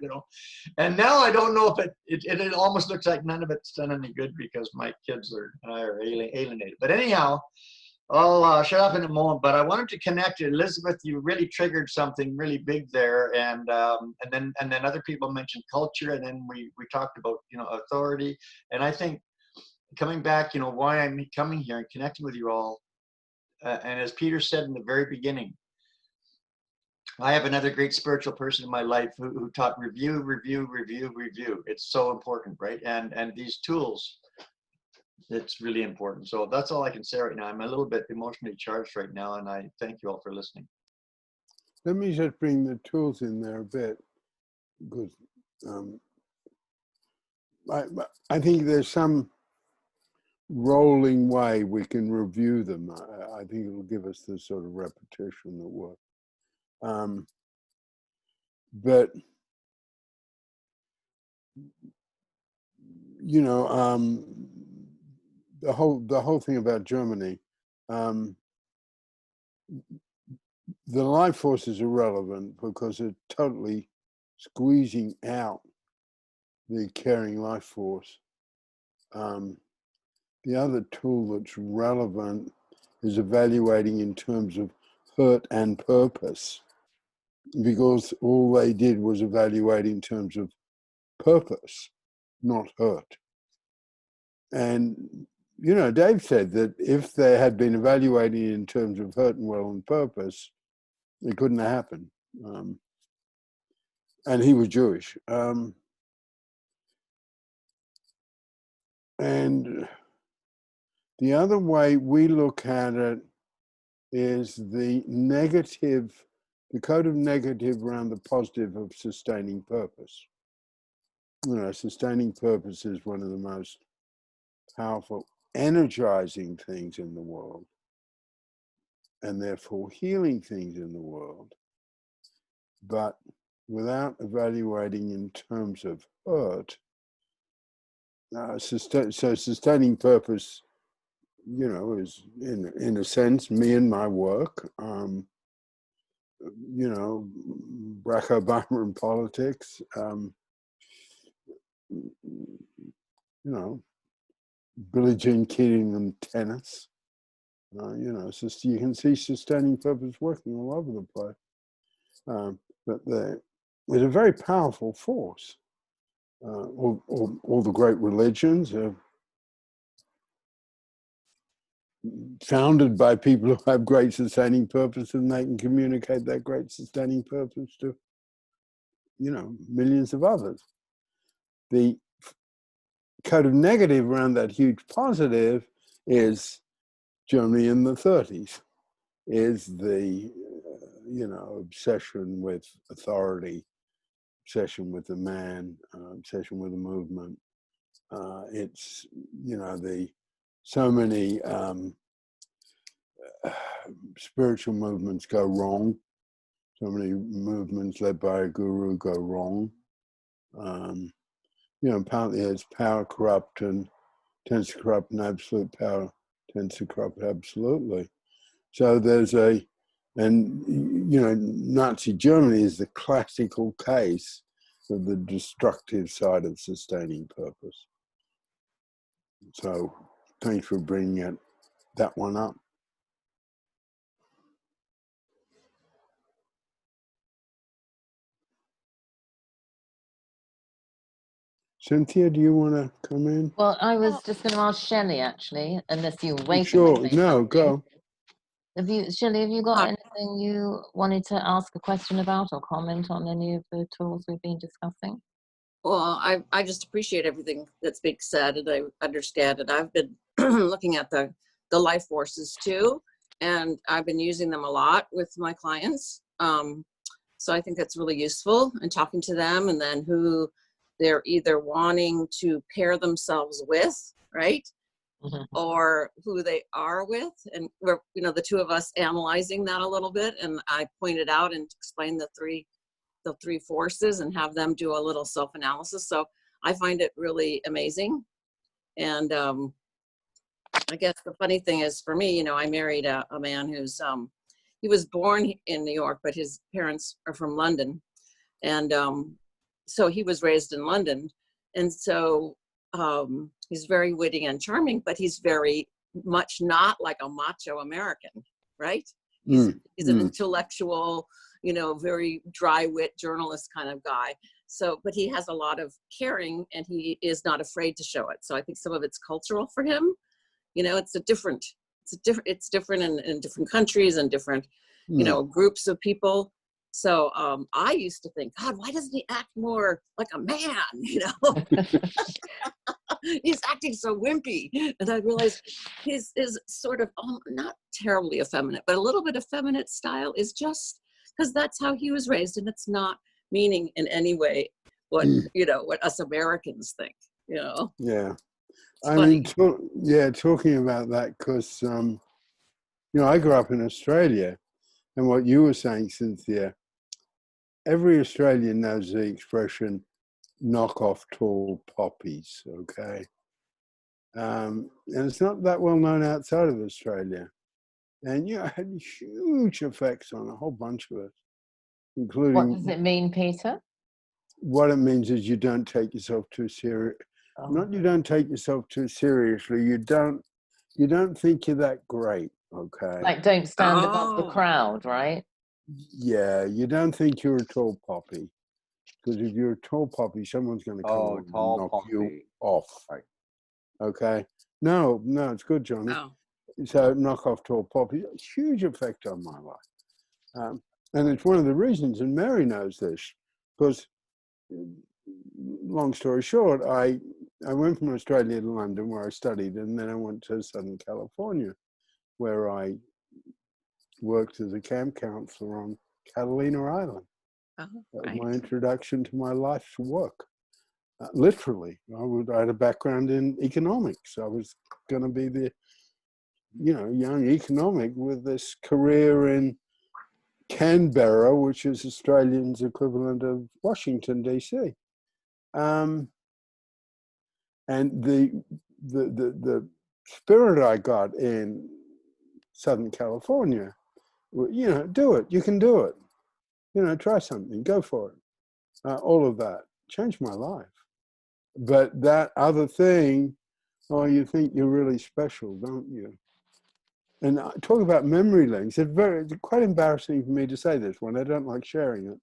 And now I don't know if it almost looks like none of it's done any good because my kids are alienated. But anyhow, I'll shut up in a moment, but I wanted to connect you. Elizabeth, you really triggered something really big there. And then other people mentioned culture, and then we talked about, authority. And I think coming back, why I'm coming here and connecting with you all, and as Peter said in the very beginning, I have another great spiritual person in my life who taught review. It's so important, right? And these tools, it's really important. So that's all I can say right now. I'm a little bit emotionally charged right now, and I thank you all for listening. Let me just bring the tools in there a bit, because I think there's some rolling way we can review them. I think it'll give us the sort of repetition that works. But the whole thing about Germany, the life force is irrelevant because it's totally squeezing out the caring life force. The other tool that's relevant is evaluating in terms of hurt and purpose, because all they did was evaluate in terms of purpose, not hurt. And, Dave said that if they had been evaluating in terms of hurt and well and purpose, it couldn't have happened. And he was Jewish. And the other way we look at it is the code of negative around the positive of sustaining purpose. Sustaining purpose is one of the most powerful, energizing things in the world, and therefore healing things in the world. But without evaluating in terms of hurt, so sustaining purpose, is in a sense me and my work. Barack Obama in politics. Billie Jean King and tennis. You can see sustaining purpose working all over the place. But it's a very powerful force. All the great religions are founded by people who have great sustaining purpose, and they can communicate that great sustaining purpose to, millions of others. The code of negative around that huge positive is Germany in the 30s, is the, obsession with authority, obsession with the man, obsession with the movement. It's, so many spiritual movements go wrong. So many movements led by a guru go wrong. Apparently it's power corrupt and tends to corrupt, and absolute power tends to corrupt absolutely. So there's Nazi Germany is the classical case of the destructive side of sustaining purpose. So thanks for bringing it that one up. Cynthia, do you want to come in? Well, I was just going to ask Shelley, actually, unless you're waiting. Sure. to say No, something. go. Shelley, have you got Hi. anything you wanted to ask a question about or comment on any of the tools we've been discussing? Well, I just appreciate everything that's being said, and I understand it. I've been looking at the life forces too, and I've been using them a lot with my clients. So I think that's really useful, and talking to them, and then who they're either wanting to pair themselves with, right? Or who they are with, and we're, the two of us analyzing that a little bit, and I pointed out and explained the three forces and have them do a little self-analysis. So I find it really amazing. And I guess the funny thing is, for me, I married a man who's he was born in New York, but his parents are from London, and so he was raised in London, and so he's very witty and charming, but he's very much not like a macho American, right? He's an intellectual, very dry wit journalist kind of guy. So, but he has a lot of caring, and he is not afraid to show it. So I think some of it's cultural for him. It's different in different countries and different, groups of people. So I used to think, God, why doesn't he act more like a man? He's acting so wimpy. And I realized his sort of not terribly effeminate, but a little bit effeminate style is just because that's how he was raised, and it's not meaning in any way what what us Americans think. Yeah. It's I funny. mean, talking about that, because I grew up in Australia, and what you were saying, Cynthia, every Australian knows the expression knock off tall poppies, okay? And it's not that well known outside of Australia. And it had huge effects on a whole bunch of us, including... What does it mean, Peter? What it means is you don't take yourself too serious. Not you don't take yourself too seriously. You don't think you're that great, okay? Like don't stand above the crowd, right? Yeah, you don't think you're a tall poppy. Because if you're a tall poppy, someone's going to come along and knock you off. Right. Okay? No, it's good, Johnny. Oh. So knock off tall poppy, huge effect on my life. And it's one of the reasons, and Mary knows this, because long story short, I went from Australia to London where I studied, and then I went to Southern California where I worked as a camp counselor on Catalina Island. That was my introduction to my life's work. Literally, I had a background in economics. I was going to be the, young economic with this career in Canberra, which is Australian's equivalent of Washington, D.C. And the spirit I got in Southern California, do it. You can do it. Try something. Go for it. All of that changed my life. But that other thing, you think you're really special, don't you? And talk about memory links. It's quite embarrassing for me to say this one. I don't like sharing it.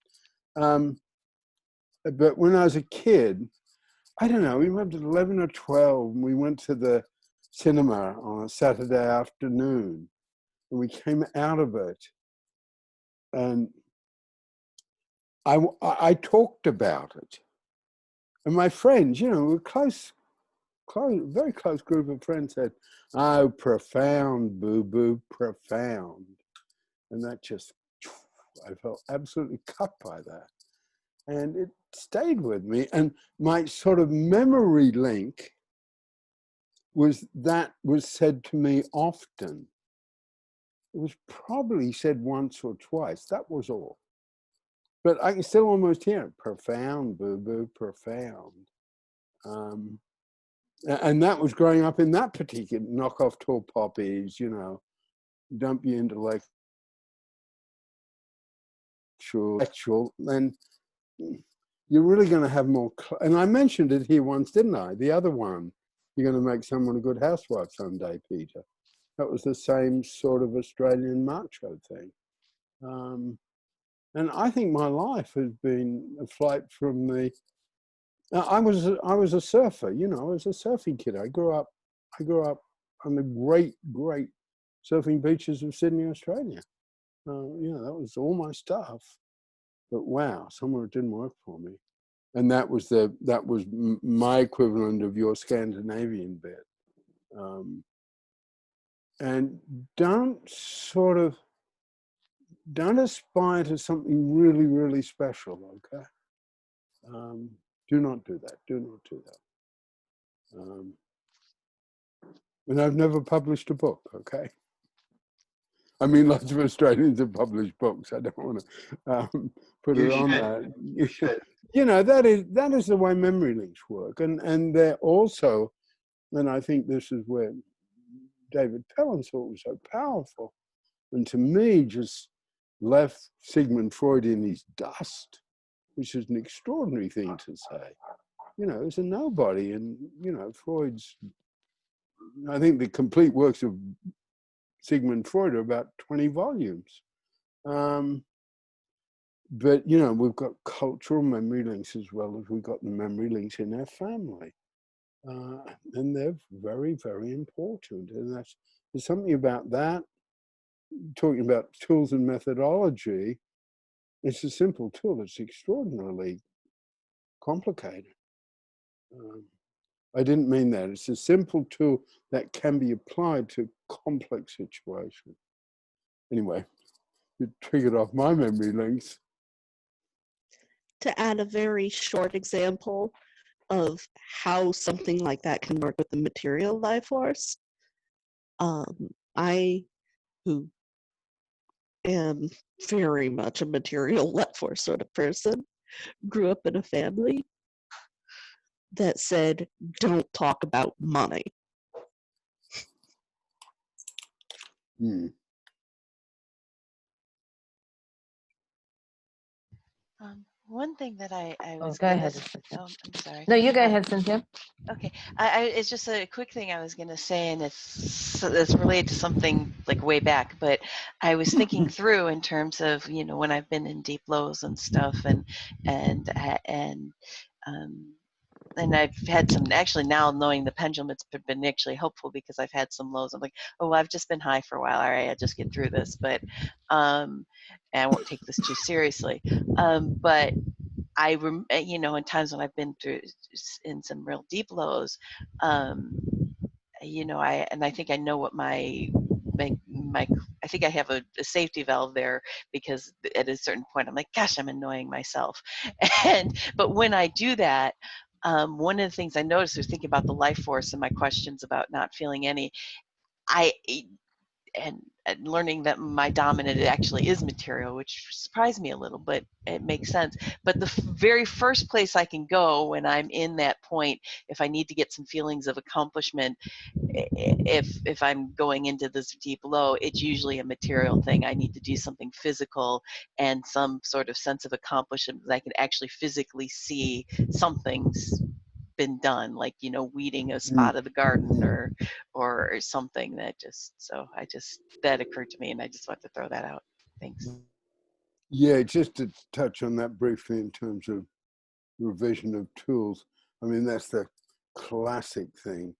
But when I was a kid, I don't know, we went at 11 or 12, and we went to the cinema on a Saturday afternoon, and we came out of it, and I talked about it. And my friends, we're close, very close group of friends said, "Oh, profound, boo-boo, profound." And that just, I felt absolutely cut by that. And it stayed with me. And my sort of memory link was said to me often. It was probably said once or twice. That was all. But I can still almost hear it. Profound, boo-boo, profound. And that was growing up in that particular knock off tall poppies, don't be intellectual, then you're really going to have more. And I mentioned it here once, didn't I? The other one, you're going to make someone a good housewife someday, Peter. that was the same sort of Australian macho thing. And I think my life has been a flight from the. I was a surfer, you know. I was a surfing kid. I grew up on the great surfing beaches of Sydney, Australia. You know, that was all my stuff. But wow, somewhere it didn't work for me, and that was my equivalent of your Scandinavian bit. And don't aspire to something really, really special, okay? Do not do that. Do not do that. And I've never published a book, okay? I mean, lots of Australians have published books. I don't want to put You it on should. that. You should. You know, that is the way memory links work. And they're also, and I think this is where David Pellin thought was so powerful, and to me just left Sigmund Freud in his dust, which is an extraordinary thing to say. You know, it's a nobody, and, you know, Freud's, I think the complete works of Sigmund Freud are about 20 volumes. But, you know, we've got cultural memory links as well as we've got the memory links in our family. And they're very, very important. And there's something about that. Talking about tools and methodology, it's a simple tool. It's extraordinarily complicated. I didn't mean that. It's a simple tool that can be applied to complex situations. Anyway, it triggered off my memory links. To add a very short example of how something like that can work with the material life force, I, who am very much a material life force sort of person, grew up in a family that said, don't talk about money. One thing that I was go gonna ahead. oh, I'm sorry. No, you go ahead, Cynthia. Okay, it's just a quick thing I was gonna say, and it's related to something like way back, but I was thinking through in terms of, you know, when I've been in deep lows and stuff, and I've had some, actually now knowing the pendulum, it's been actually helpful because I've had some lows. I'm like, oh, well, I've just been high for a while. All right, I'll just get through this, but and I won't take this too seriously. But you know, in times when I've been through in some real deep lows, you know, I think I know what my I think I have a safety valve there, because at a certain point I'm like, gosh, I'm annoying myself. But when I do that, one of the things I noticed was thinking about the life force and my questions about not feeling any, and learning that my dominant actually is material, which surprised me a little, but it makes sense. But the very first place I can go when I'm in that point, if I need to get some feelings of accomplishment, if I'm going into this deep low, it's usually a material thing. I need to do something physical and some sort of sense of accomplishment that I can actually physically see something's been done, like, you know, weeding a spot of the garden or something. That occurred to me, and I just want to throw that out. Thanks. Yeah, just to touch on that briefly in terms of revision of tools. I mean, that's the classic thing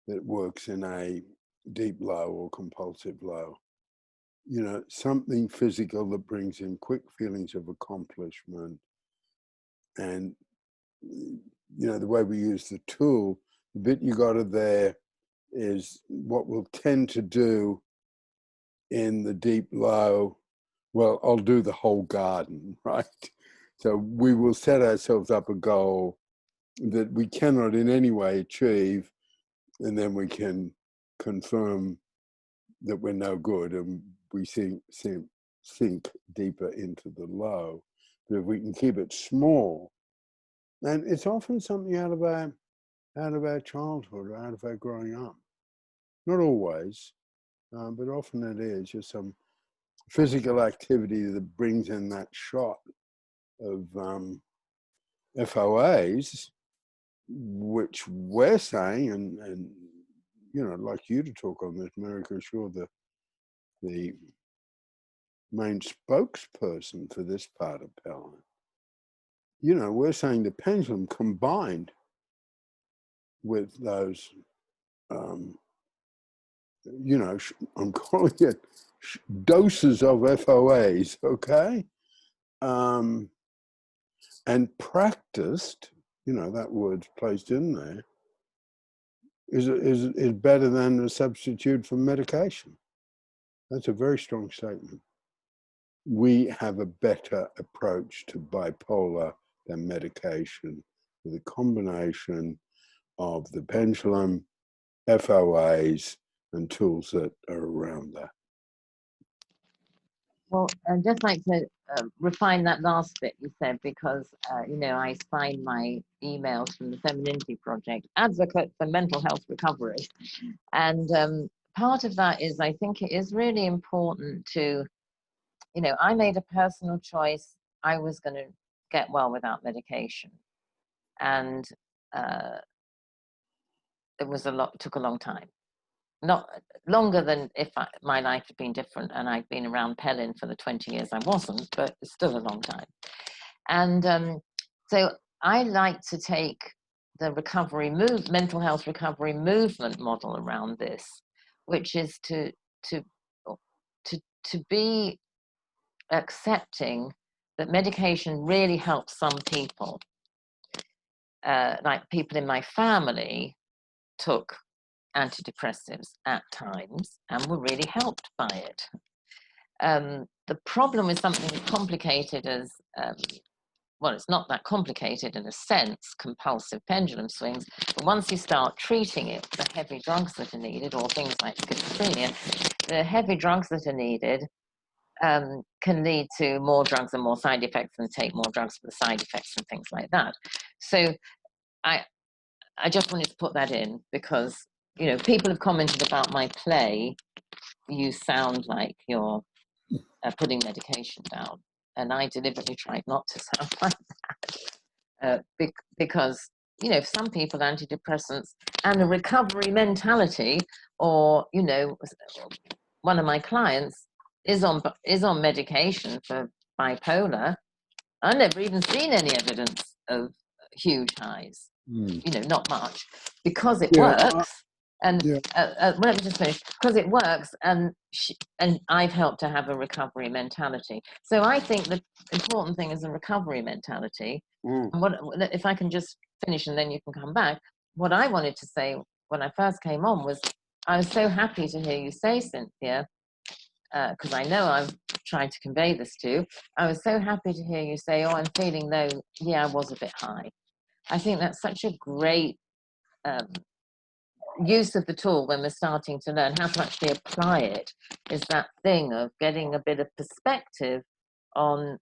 that works in a deep low or compulsive low. You know, something physical that brings in quick feelings of accomplishment. And, you know, the way we use the tool, the bit you got it there is what we'll tend to do in the deep low. Well, I'll do the whole garden, right? So we will set ourselves up a goal that we cannot in any way achieve, and then we can confirm that we're no good, and we sink deeper into the low. But if we can keep it small, and it's often something out of our childhood or out of our growing up. Not always, but often it is just some physical activity that brings in that shot of FOAs, which we're saying, and I'd like you to talk on this, Mary, because you're the main spokesperson for this part of Pellin. We're saying the pendulum combined with those, I'm calling it doses of FOAs, okay? And practiced, that word's placed in there, is better than a substitute for medication. That's a very strong statement. We have a better approach to bipolar than medication, with a combination of the pendulum, FOAs, and tools that are around that. Well, I'd just like to refine that last bit you said, because, I find my emails from the Femininity Project, advocate for mental health recovery. And part of that is, I think it is really important to, I made a personal choice. I was going to get well without medication. And took a long time. Not longer than if my life had been different and I'd been around Pellin for the 20 years I wasn't, but it's still a long time. And so I like to take the mental health recovery movement model around this, which is to be accepting that medication really helps some people. Like people in my family took antidepressives at times and were really helped by it. The problem with something as complicated as, it's not that complicated in a sense, compulsive pendulum swings, but once you start treating it with the heavy drugs that are needed, or things like schizophrenia, the heavy drugs that are needed can lead to more drugs and more side effects, and take more drugs for the side effects and things like that. So I just wanted to put that in, because people have commented about my play. You sound like you're putting medication down, and I deliberately tried not to sound like that, because some people, antidepressants and a recovery mentality, or one of my clients is on medication for bipolar. I've never even seen any evidence of huge highs. Not much, because it works. And let me just finish. Because it works, and I've helped to have a recovery mentality. So I think the important thing is a recovery mentality. And if I can just finish, and then you can come back. What I wanted to say when I first came on was, I was so happy to hear you say, Cynthia, because I know I've tried to convey this to you. I was so happy to hear you say, I'm feeling low. Yeah, I was a bit high. I think that's such a great use of the tool when we're starting to learn how to actually apply it, is that thing of getting a bit of perspective on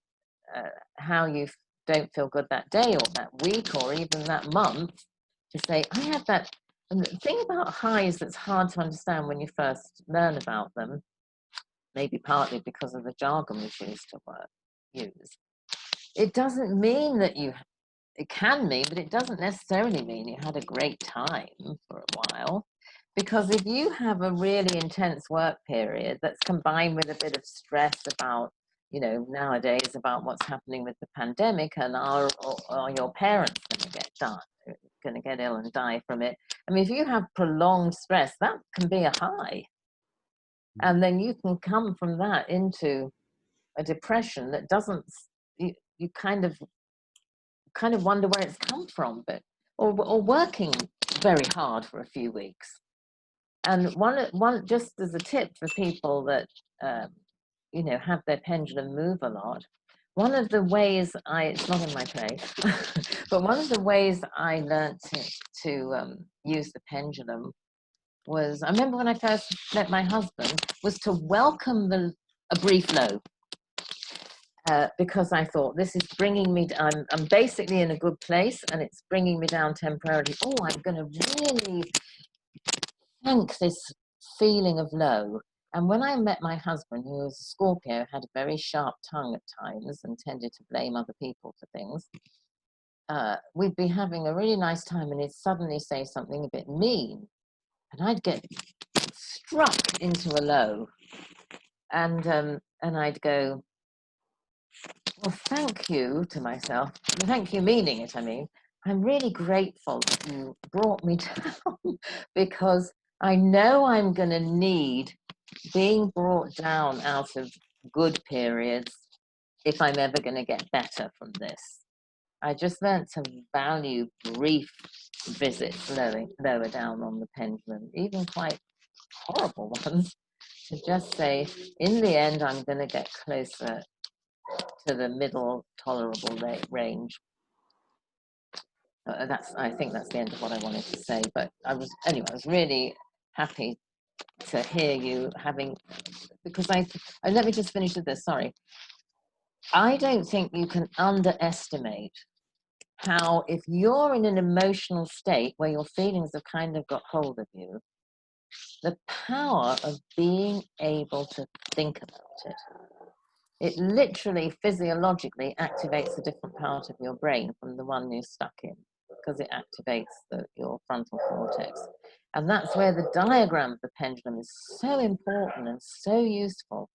how you don't feel good that day, or that week, or even that month, to say, I had that. And the thing about highs that's hard to understand when you first learn about them, maybe partly because of the jargon we choose to use, it doesn't mean that it can mean, but it doesn't necessarily mean you had a great time for a while. Because if you have a really intense work period that's combined with a bit of stress about, nowadays, about what's happening with the pandemic, and are your parents going to get ill and die from it? I mean, if you have prolonged stress, that can be a high. And then you can come from that into a depression that doesn't, you kind of wonder where it's come from, but or working very hard for a few weeks. And one just as a tip for people that have their pendulum move a lot, one of the ways it's not in my play, but one of the ways I learned to use the pendulum was, I remember when I first met my husband, was to welcome a brief low. Because I thought, this is bringing me, I'm basically in a good place, and it's bringing me down temporarily. Oh, I'm going to really thank this feeling of low. And when I met my husband, who was a Scorpio, had a very sharp tongue at times and tended to blame other people for things, we'd be having a really nice time, and he'd suddenly say something a bit mean. and I'd get struck into a low, and I'd go, well, thank you to myself. Thank you, meaning it, I mean. I'm really grateful that you brought me down because I know I'm going to need being brought down out of good periods if I'm ever going to get better from this. I just learned to value brief visits lower down on the pendulum, even quite horrible ones, to just say, in the end, I'm going to get closer to the middle tolerable range. I think that's the end of what I wanted to say. But I was really happy to hear you because let me just finish with this. Sorry, I don't think you can underestimate how, if you're in an emotional state where your feelings have kind of got hold of you, the power of being able to think about it. It literally physiologically activates a different part of your brain from the one you're stuck in, because it activates your frontal cortex. And that's where the diagram of the pendulum is so important and so useful,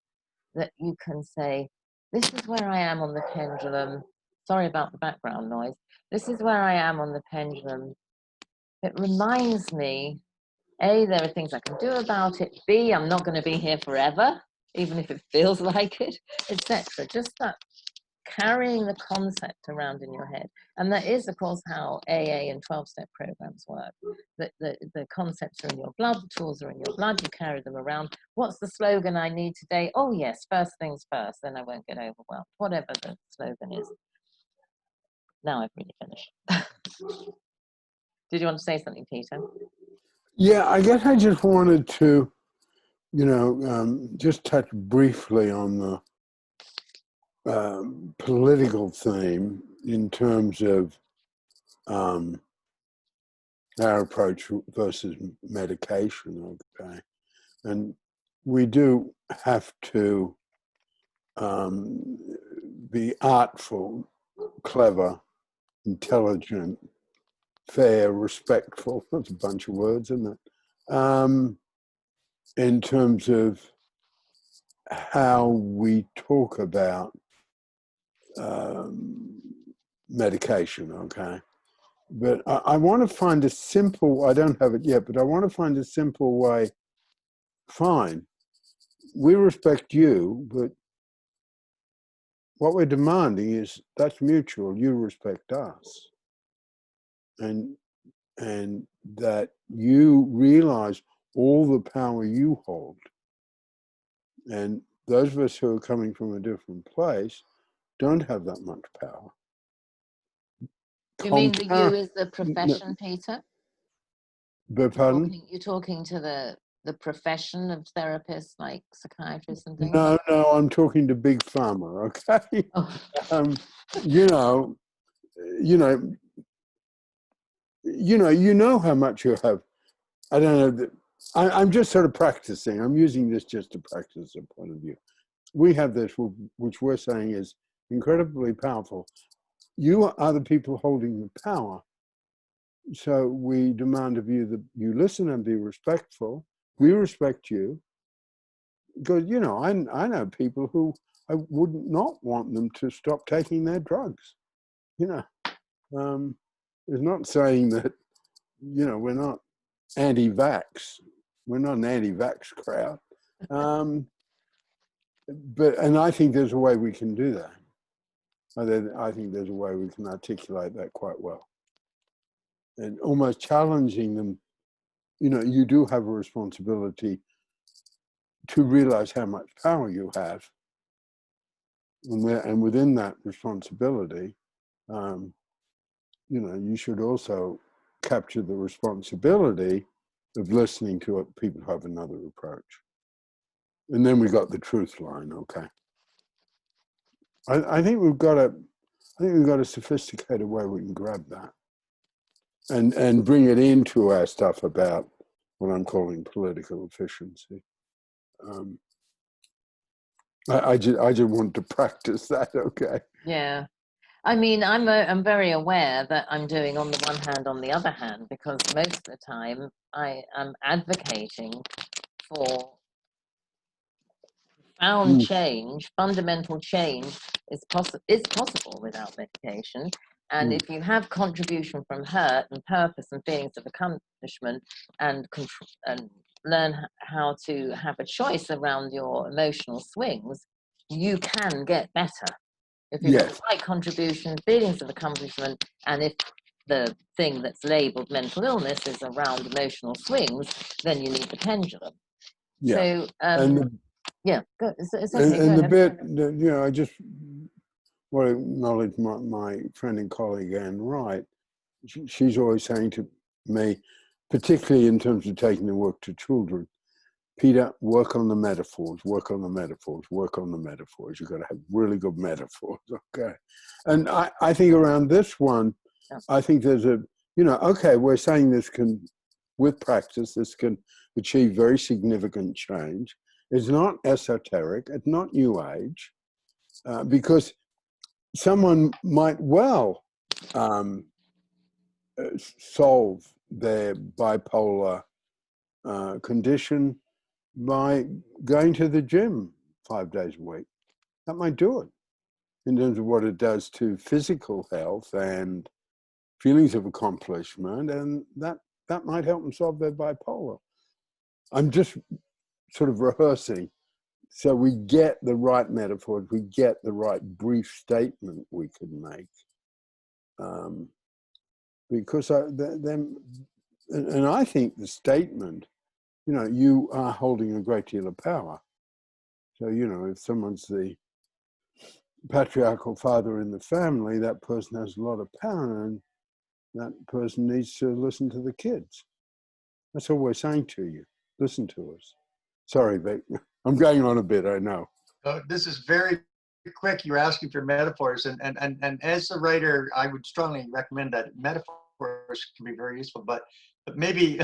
that you can say, this is where I am on the pendulum. Sorry about the background noise. This is where I am on the pendulum. It reminds me, A, there are things I can do about it. B, I'm not going to be here forever, even if it feels like it, etc. Just that carrying the concept around in your head. And that is, of course, how AA and 12-step programs work. The concepts are in your blood, the tools are in your blood, you carry them around. What's the slogan I need today? Oh, yes, first things first, then I won't get overwhelmed, whatever the slogan is. Now I've really finished. Did you want to say something, Peter? Yeah, I guess I just wanted to, just touch briefly on the political theme in terms of our approach versus medication, okay? And we do have to be artful, clever, intelligent, fair, respectful. That's a bunch of words, isn't it? In terms of how we talk about medication, okay? But I want to find a simple, I don't have it yet, but I want to find a simple way. Fine, we respect you, but what we're demanding is that's mutual. You respect us. And that you realize all the power you hold. And those of us who are coming from a different place don't have that much power. You mean the you is the profession, Peter? Pardon? You're talking to the profession of therapists, like psychiatrists and things? No, I'm talking to Big Pharma, okay? Oh. You know how much you have. I don't know. I'm just sort of practicing. I'm using this just to practice a point of view. We have this, which we're saying is incredibly powerful. You are the people holding the power. So we demand of you that you listen and be respectful. We respect you. Because, I know people who I would not want them to stop taking their drugs. It's not saying that, we're not anti-vax. We're not an anti-vax crowd. And I think there's a way we can do that. I think there's a way we can articulate that quite well. And almost challenging them, you do have a responsibility to realize how much power you have. And within that responsibility, you should also capture the responsibility of listening to people who have another approach. And then we got the truth line, okay. I think we've got a sophisticated way we can grab that and bring it into our stuff about what I'm calling political efficiency. I just want to practice that, okay. Yeah. I mean, I'm very aware that I'm doing on the one hand, on the other hand, because most of the time I am advocating for profound change, fundamental change is possible without medication. And if you have contribution from hurt and purpose and feelings of accomplishment and learn how to have a choice around your emotional swings, you can get better. If you've got the right contribution, feelings of accomplishment, and if the thing that's labeled mental illness is around emotional swings, then you need the pendulum. So, yeah, good. It's okay. And go the ahead. bit, you know, I just want to acknowledge my friend and colleague Anne Wright. She's always saying to me, particularly in terms of taking the work to children, Peter, work on the metaphors, work on the metaphors, work on the metaphors. You've got to have really good metaphors, okay? And I think around this one, I think there's a, you know, okay, we're saying this can, with practice, this can achieve very significant change. It's not esoteric, it's not new age, because someone might well solve their bipolar condition by going to the gym 5 days a week. That might do it in terms of what it does to physical health and feelings of accomplishment, and that might help them solve their bipolar. I'm just sort of rehearsing so we get the right metaphors, we get the right brief statement we can make. Because and I think the statement, you know, you are holding a great deal of power. So, you know, if someone's the patriarchal father in the family, that person has a lot of power, and that person needs to listen to the kids. That's all we're saying to you. Listen to us. Sorry, Vic. I'm going on a bit, I know. This is very quick. You're asking for metaphors, and as a writer, I would strongly recommend that metaphors can be very useful, but maybe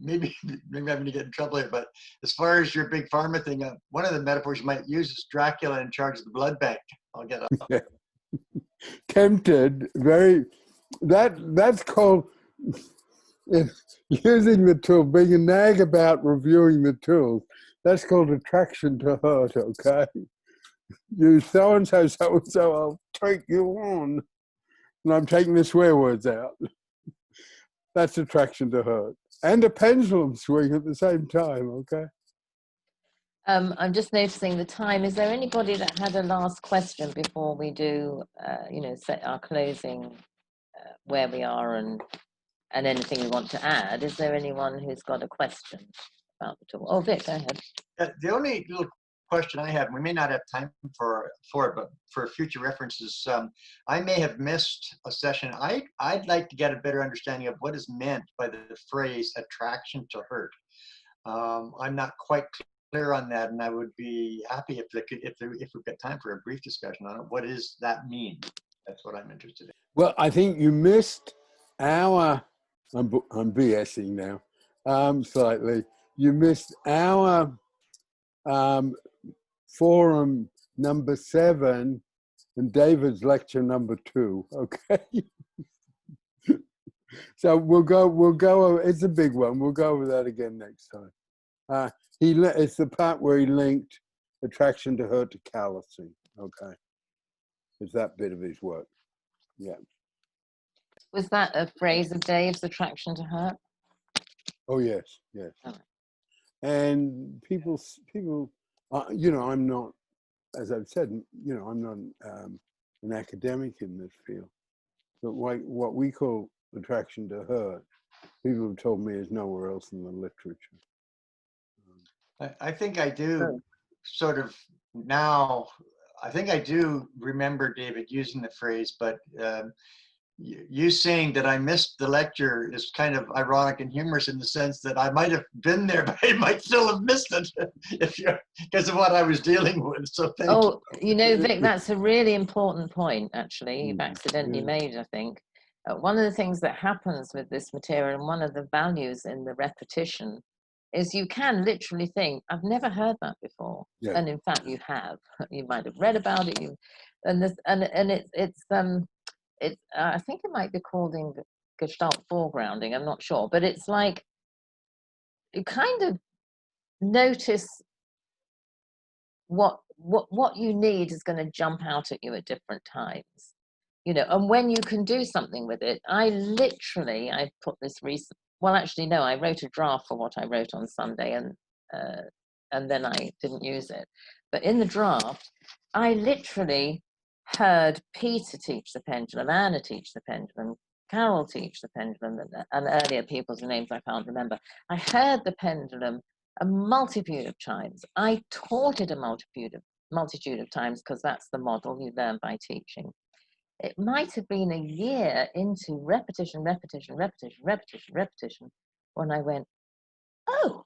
I'm going to get in trouble here, but as far as your big pharma thing, one of the metaphors you might use is Dracula in charge of the blood bank. I'll get up. Yeah. Tempted, very, that's called using the tool, being a nag about reviewing the tools. That's called attraction to hurt, okay? You so-and-so, so-and-so, I'll take you on. And I'm taking the swear words out. That's attraction to hurt. And a pendulum swing at the same time, okay? I'm just noticing the time. Is there anybody that had a last question before we do, you know, set our closing, where we are and anything we want to add? Is there anyone who's got a question about the tool? Oh, Vic, go ahead. The only little question I have, and we may not have time for it, but for future references, I may have missed a session. I'd like to get a better understanding of what is meant by the phrase attraction to hurt. I'm not quite clear on that, and I would be happy if we've got time for a brief discussion on it. What does that mean? That's what I'm interested in. Well, I think you missed our, I'm BSing now, slightly. You missed our forum number 7 and David's lecture number 2, okay? So we'll go, it's a big one. We'll go over that again next time. It's the part where he linked attraction to hurt to callousing, okay? It's that bit of his work, yeah. Was that a phrase of Dave's, attraction to hurt? Oh, yes, yes. Oh. And people, you know, I'm not, as I've said, you know, I'm not an academic in this field, but what we call attraction to hurt, people have told me is nowhere else in the literature. I think I do sort of now, I think I do remember David using the phrase, but you saying that I missed the lecture is kind of ironic and humorous in the sense that I might have been there, but I might still have missed it because of what I was dealing with. So thank you. You know, Vic, that's a really important point, actually, you've accidentally made, I think. One of the things that happens with this material, and one of the values in the repetition, is you can literally think, I've never heard that before. Yeah. And in fact, you have. You might have read about it, and it's I think it might be called in Gestalt foregrounding. I'm not sure, but it's like you kind of notice what you need is going to jump out at you at different times, you know, and when you can do something with it. I put this recent, well, actually, no, I wrote a draft for what I wrote on Sunday, and then I didn't use it. But in the draft, I literally heard Peter teach the pendulum, Anna teach the pendulum, Carol teach the pendulum, and earlier people's names I can't remember. I heard the pendulum a multitude of times. I taught it a multitude of times, because that's the model you learn by teaching. It might have been a year into repetition, when I went, oh,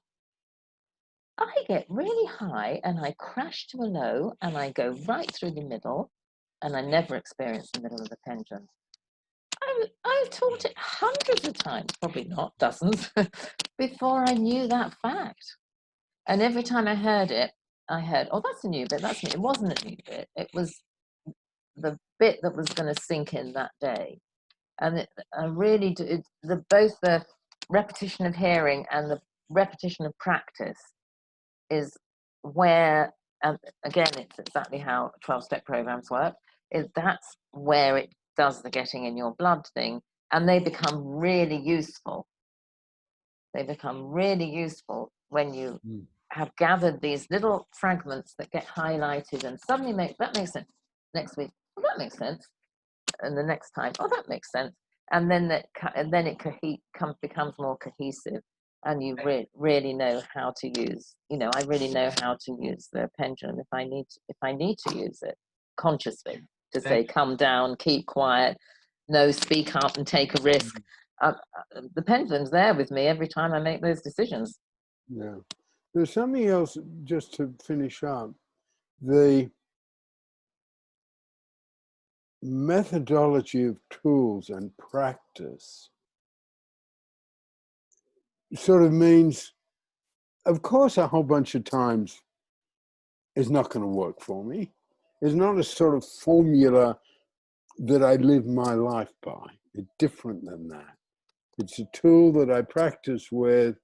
I get really high and I crash to a low and I go right through the middle, and I never experience the middle of the pendulum. I've taught it hundreds of times, probably not dozens, before I knew that fact. And every time I heard it, I heard, oh, that's a new bit, that's new. It wasn't a new bit. It was the bit that was going to sink in that day. And I really do, both the repetition of hearing and the repetition of practice is where, and again, it's exactly how 12-step programs work, that's where it does the getting in your blood thing, and they become really useful. They become really useful when you have gathered these little fragments that get highlighted and suddenly that makes sense. Next week, oh, that makes sense. And the next time, oh, that makes sense. And then it becomes more cohesive, and you really know how to use, you know, I really know how to use the pendulum if I need to use it consciously, to say, come down, keep quiet, no, speak up and take a risk. The pendulum's there with me every time I make those decisions. Yeah. There's something else, just to finish up. The methodology of tools and practice sort of means, of course, a whole bunch of times is not going to work for me. It's not a sort of formula that I live my life by. It's different than that. It's a tool that I practice with.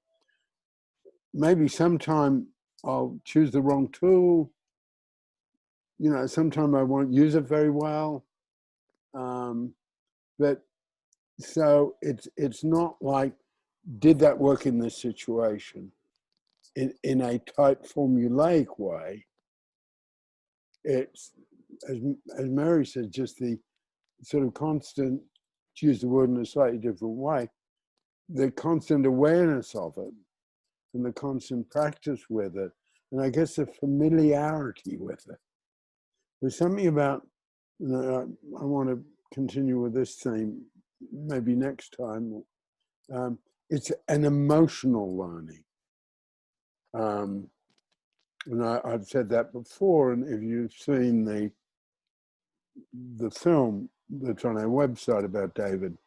Maybe sometime I'll choose the wrong tool. You know, sometime I won't use it very well. But so it's not like, did that work in this situation? In a tight formulaic way, it's, as Mary said, just the sort of constant, to use the word in a slightly different way, the constant awareness of it and the constant practice with it, and I guess the familiarity with it. There's something about, you know, I want to continue with this theme maybe next time. It's an emotional learning. And I've said that before, and if you've seen the film that's on our website about David,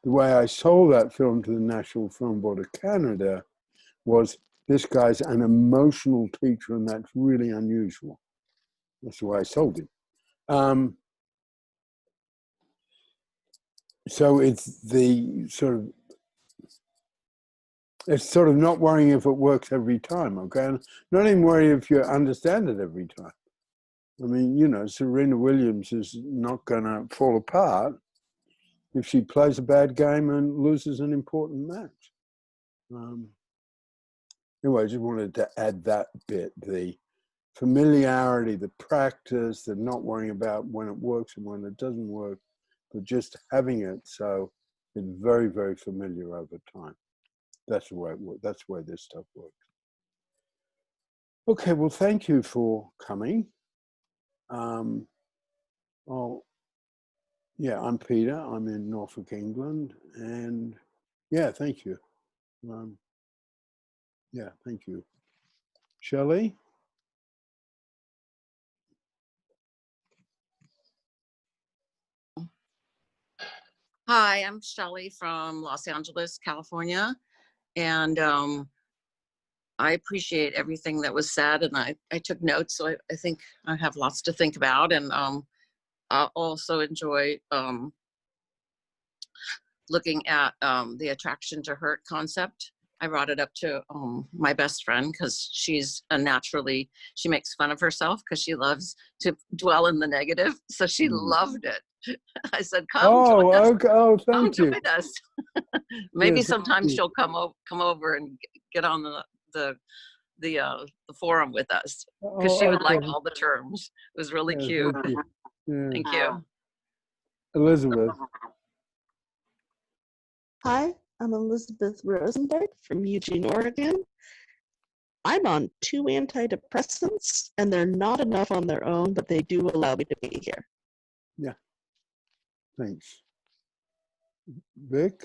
the way I sold that film to the National Film Board of Canada was, this guy's an emotional teacher, and that's really unusual. That's the way I sold it. So it's the it's sort of not worrying if it works every time, okay? And not even worrying if you understand it every time. I mean, you know, Serena Williams is not going to fall apart if she plays a bad game and loses an important match. Anyway, I just wanted to add that bit, the familiarity, the practice, the not worrying about when it works and when it doesn't work, but just having it so it's very, very familiar over time. That's the way it works. That's the way this stuff works. Okay, well, thank you for coming. Yeah, I'm Peter. I'm in Norfolk, England, and yeah, thank you. Yeah, thank you. Shelley? Hi, I'm Shelley from Los Angeles, California. And I appreciate everything that was said, and I took notes, so I think I have lots to think about. And I also enjoy looking at the attraction to hurt concept. I brought it up to my best friend because she's she makes fun of herself because she loves to dwell in the negative. So she loved it. I said, come join us. Okay. Oh, Come thank you. join us. Yeah, Maybe thank sometime you. she'll come over and get on the forum with us because she Oh, would like okay. all the terms. It was really Yeah, cute. thank you. Yeah. Thank you. Elizabeth. Hi, I'm Elizabeth Rosenberg from Eugene, Oregon. I'm on 2 antidepressants, and they're not enough on their own, but they do allow me to be here. Yeah. Thanks. Vic.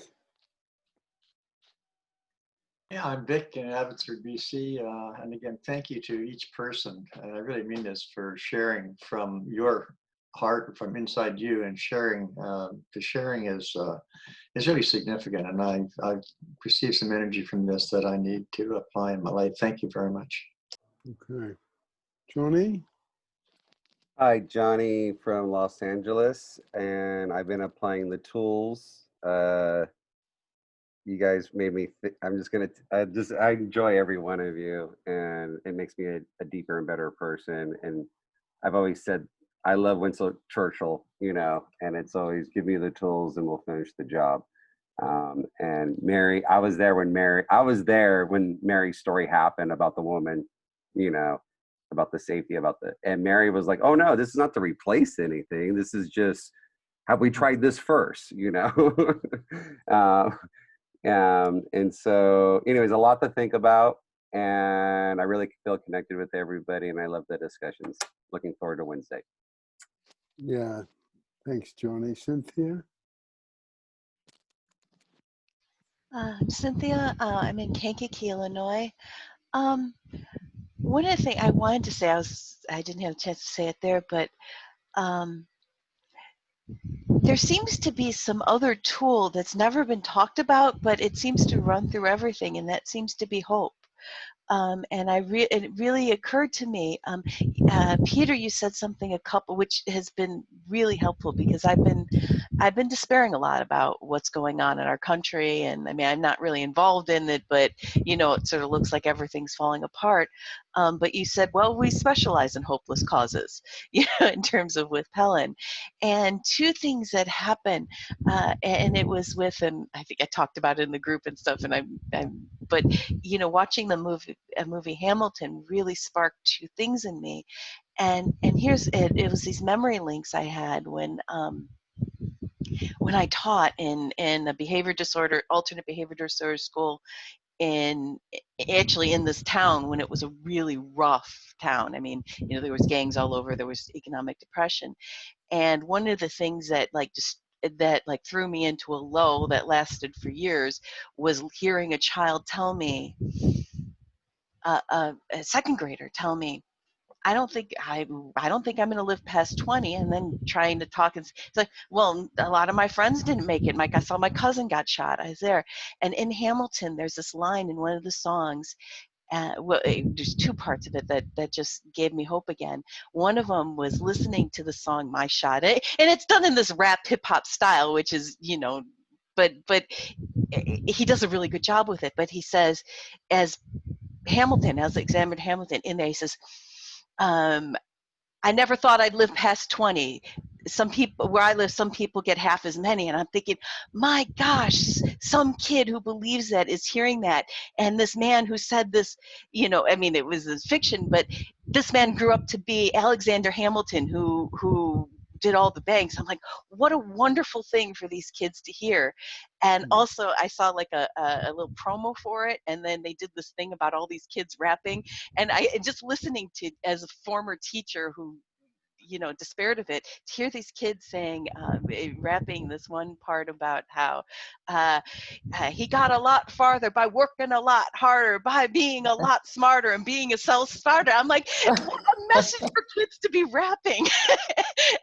Yeah, I'm Vic in Abbotsford, BC. And again, thank you to each person. And I really mean this, for sharing from your heart, from inside you, and sharing. The sharing is really significant. And I've received some energy from this that I need to apply in my life. Thank you very much. Okay. Johnny. Hi, Johnny from Los Angeles, and I've been applying the tools. You guys made me I'm just gonna I enjoy every one of you, and it makes me a deeper and better person. And I've always said I love Winston Churchill, you know, and it's always give me the tools and we'll finish the job. And Mary, I was there when Mary's story happened about the woman, you know, about the safety, and Mary was like, oh no, this is not to replace anything. This is just, have we tried this first, you know? And so, anyways, a lot to think about, and I really feel connected with everybody, and I love the discussions. Looking forward to Wednesday. Yeah. Thanks, Johnny. Cynthia. I'm Cynthia. I'm in Kankakee, Illinois. One of the things I wanted to say, I didn't have a chance to say it there, but there seems to be some other tool that's never been talked about, but it seems to run through everything, and that seems to be hope. And it really occurred to me, Peter, you said something which has been really helpful, because I've been despairing a lot about what's going on in our country, and I mean, I'm not really involved in it, but you know, it sort of looks like everything's falling apart. But you said, well, we specialize in hopeless causes, you know, in terms of with Pellin. And 2 things that happened, and it was with, and I think I talked about it in the group and stuff, and but you know, watching the movie Hamilton really sparked 2 things in me. And here's it was these memory links I had when I taught in a alternate behavior disorder school in this town, when it was a really rough town. I mean, you know, there was gangs all over, there was economic depression. And one of the things that threw me into a low that lasted for years was hearing a child tell me, a 2nd grader tell me, I don't think I'm going to live past 20, and then trying to talk, and it's like, well, a lot of my friends didn't make it. I saw my cousin got shot. I was there. And in Hamilton, there's this line in one of the songs. There's 2 parts of it that just gave me hope again. One of them was listening to the song "My Shot," and it's done in this rap hip hop style, which is, you know, but he does a really good job with it. But he says, as examined Hamilton in there, he says, I never thought I'd live past 20. Some people, where I live, some people get half as many. And I'm thinking, my gosh, some kid who believes that is hearing that. And this man who said this, you know, I mean, it was fiction, but this man grew up to be Alexander Hamilton, who did all the banks. I'm like, what a wonderful thing for these kids to hear. And also, I saw like a little promo for it, and then they did this thing about all these kids rapping, and just listening to, as a former teacher who, you know, despaired of it, to hear these kids saying, rapping this one part about how he got a lot farther by working a lot harder, by being a lot smarter and being a self-starter. I'm like, what a message for kids to be rapping.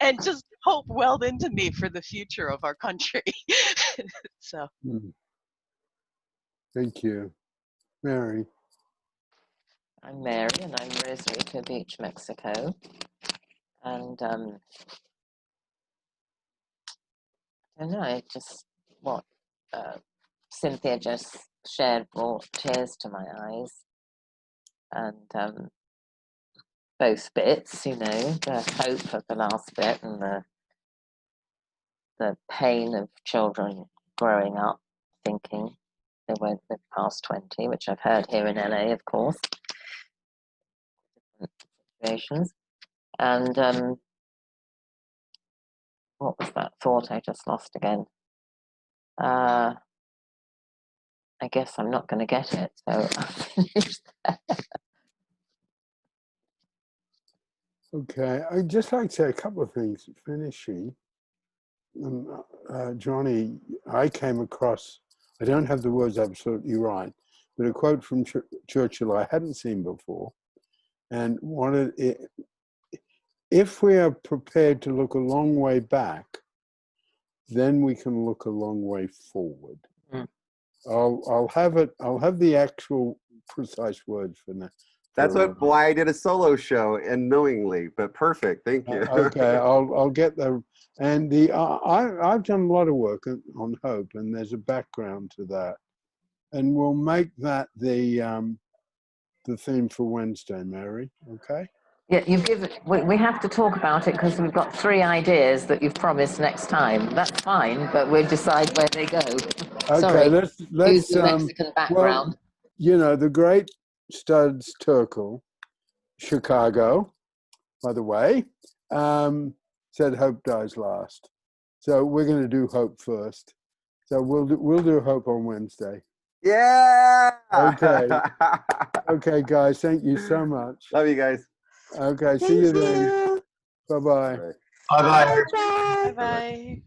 And just hope welled into me for the future of our country. So. Thank you. Mary. I'm Mary, and I'm Rosarito Beach, Mexico. And I know, it just what Cynthia just shared brought tears to my eyes. And both bits, you know, the hope of the last bit and the pain of children growing up thinking they won't live past 20, which I've heard here in LA, of course, different situations. And what was that thought I just lost again? I guess I'm not going to get it, so I'll finish there. Okay, I'd just like to say a couple of things finishing. Johnny, I came across, I don't have the words absolutely right, but a quote from Churchill I hadn't seen before. And if we are prepared to look a long way back, then we can look a long way forward. Mm. I'll have the actual precise words for now. That's why I did a solo show unknowingly, but perfect. Thank you. Okay, I'll get the, and I've done a lot of work on hope, and there's a background to that, and we'll make that the theme for Wednesday, Mary. Okay. Yeah, you've given. We have to talk about it because we've got 3 ideas that you've promised next time. That's fine, but we'll decide where they go. Okay, Sorry, let's use the Mexican background. Well, you know, the great Studs Terkel, Chicago, by the way, said hope dies last. So we're going to do hope first. So we'll do hope on Wednesday. Yeah. Okay. Okay, guys. Thank you so much. Love you guys. Okay. See you then. Bye-bye. Bye bye. Bye. Bye bye.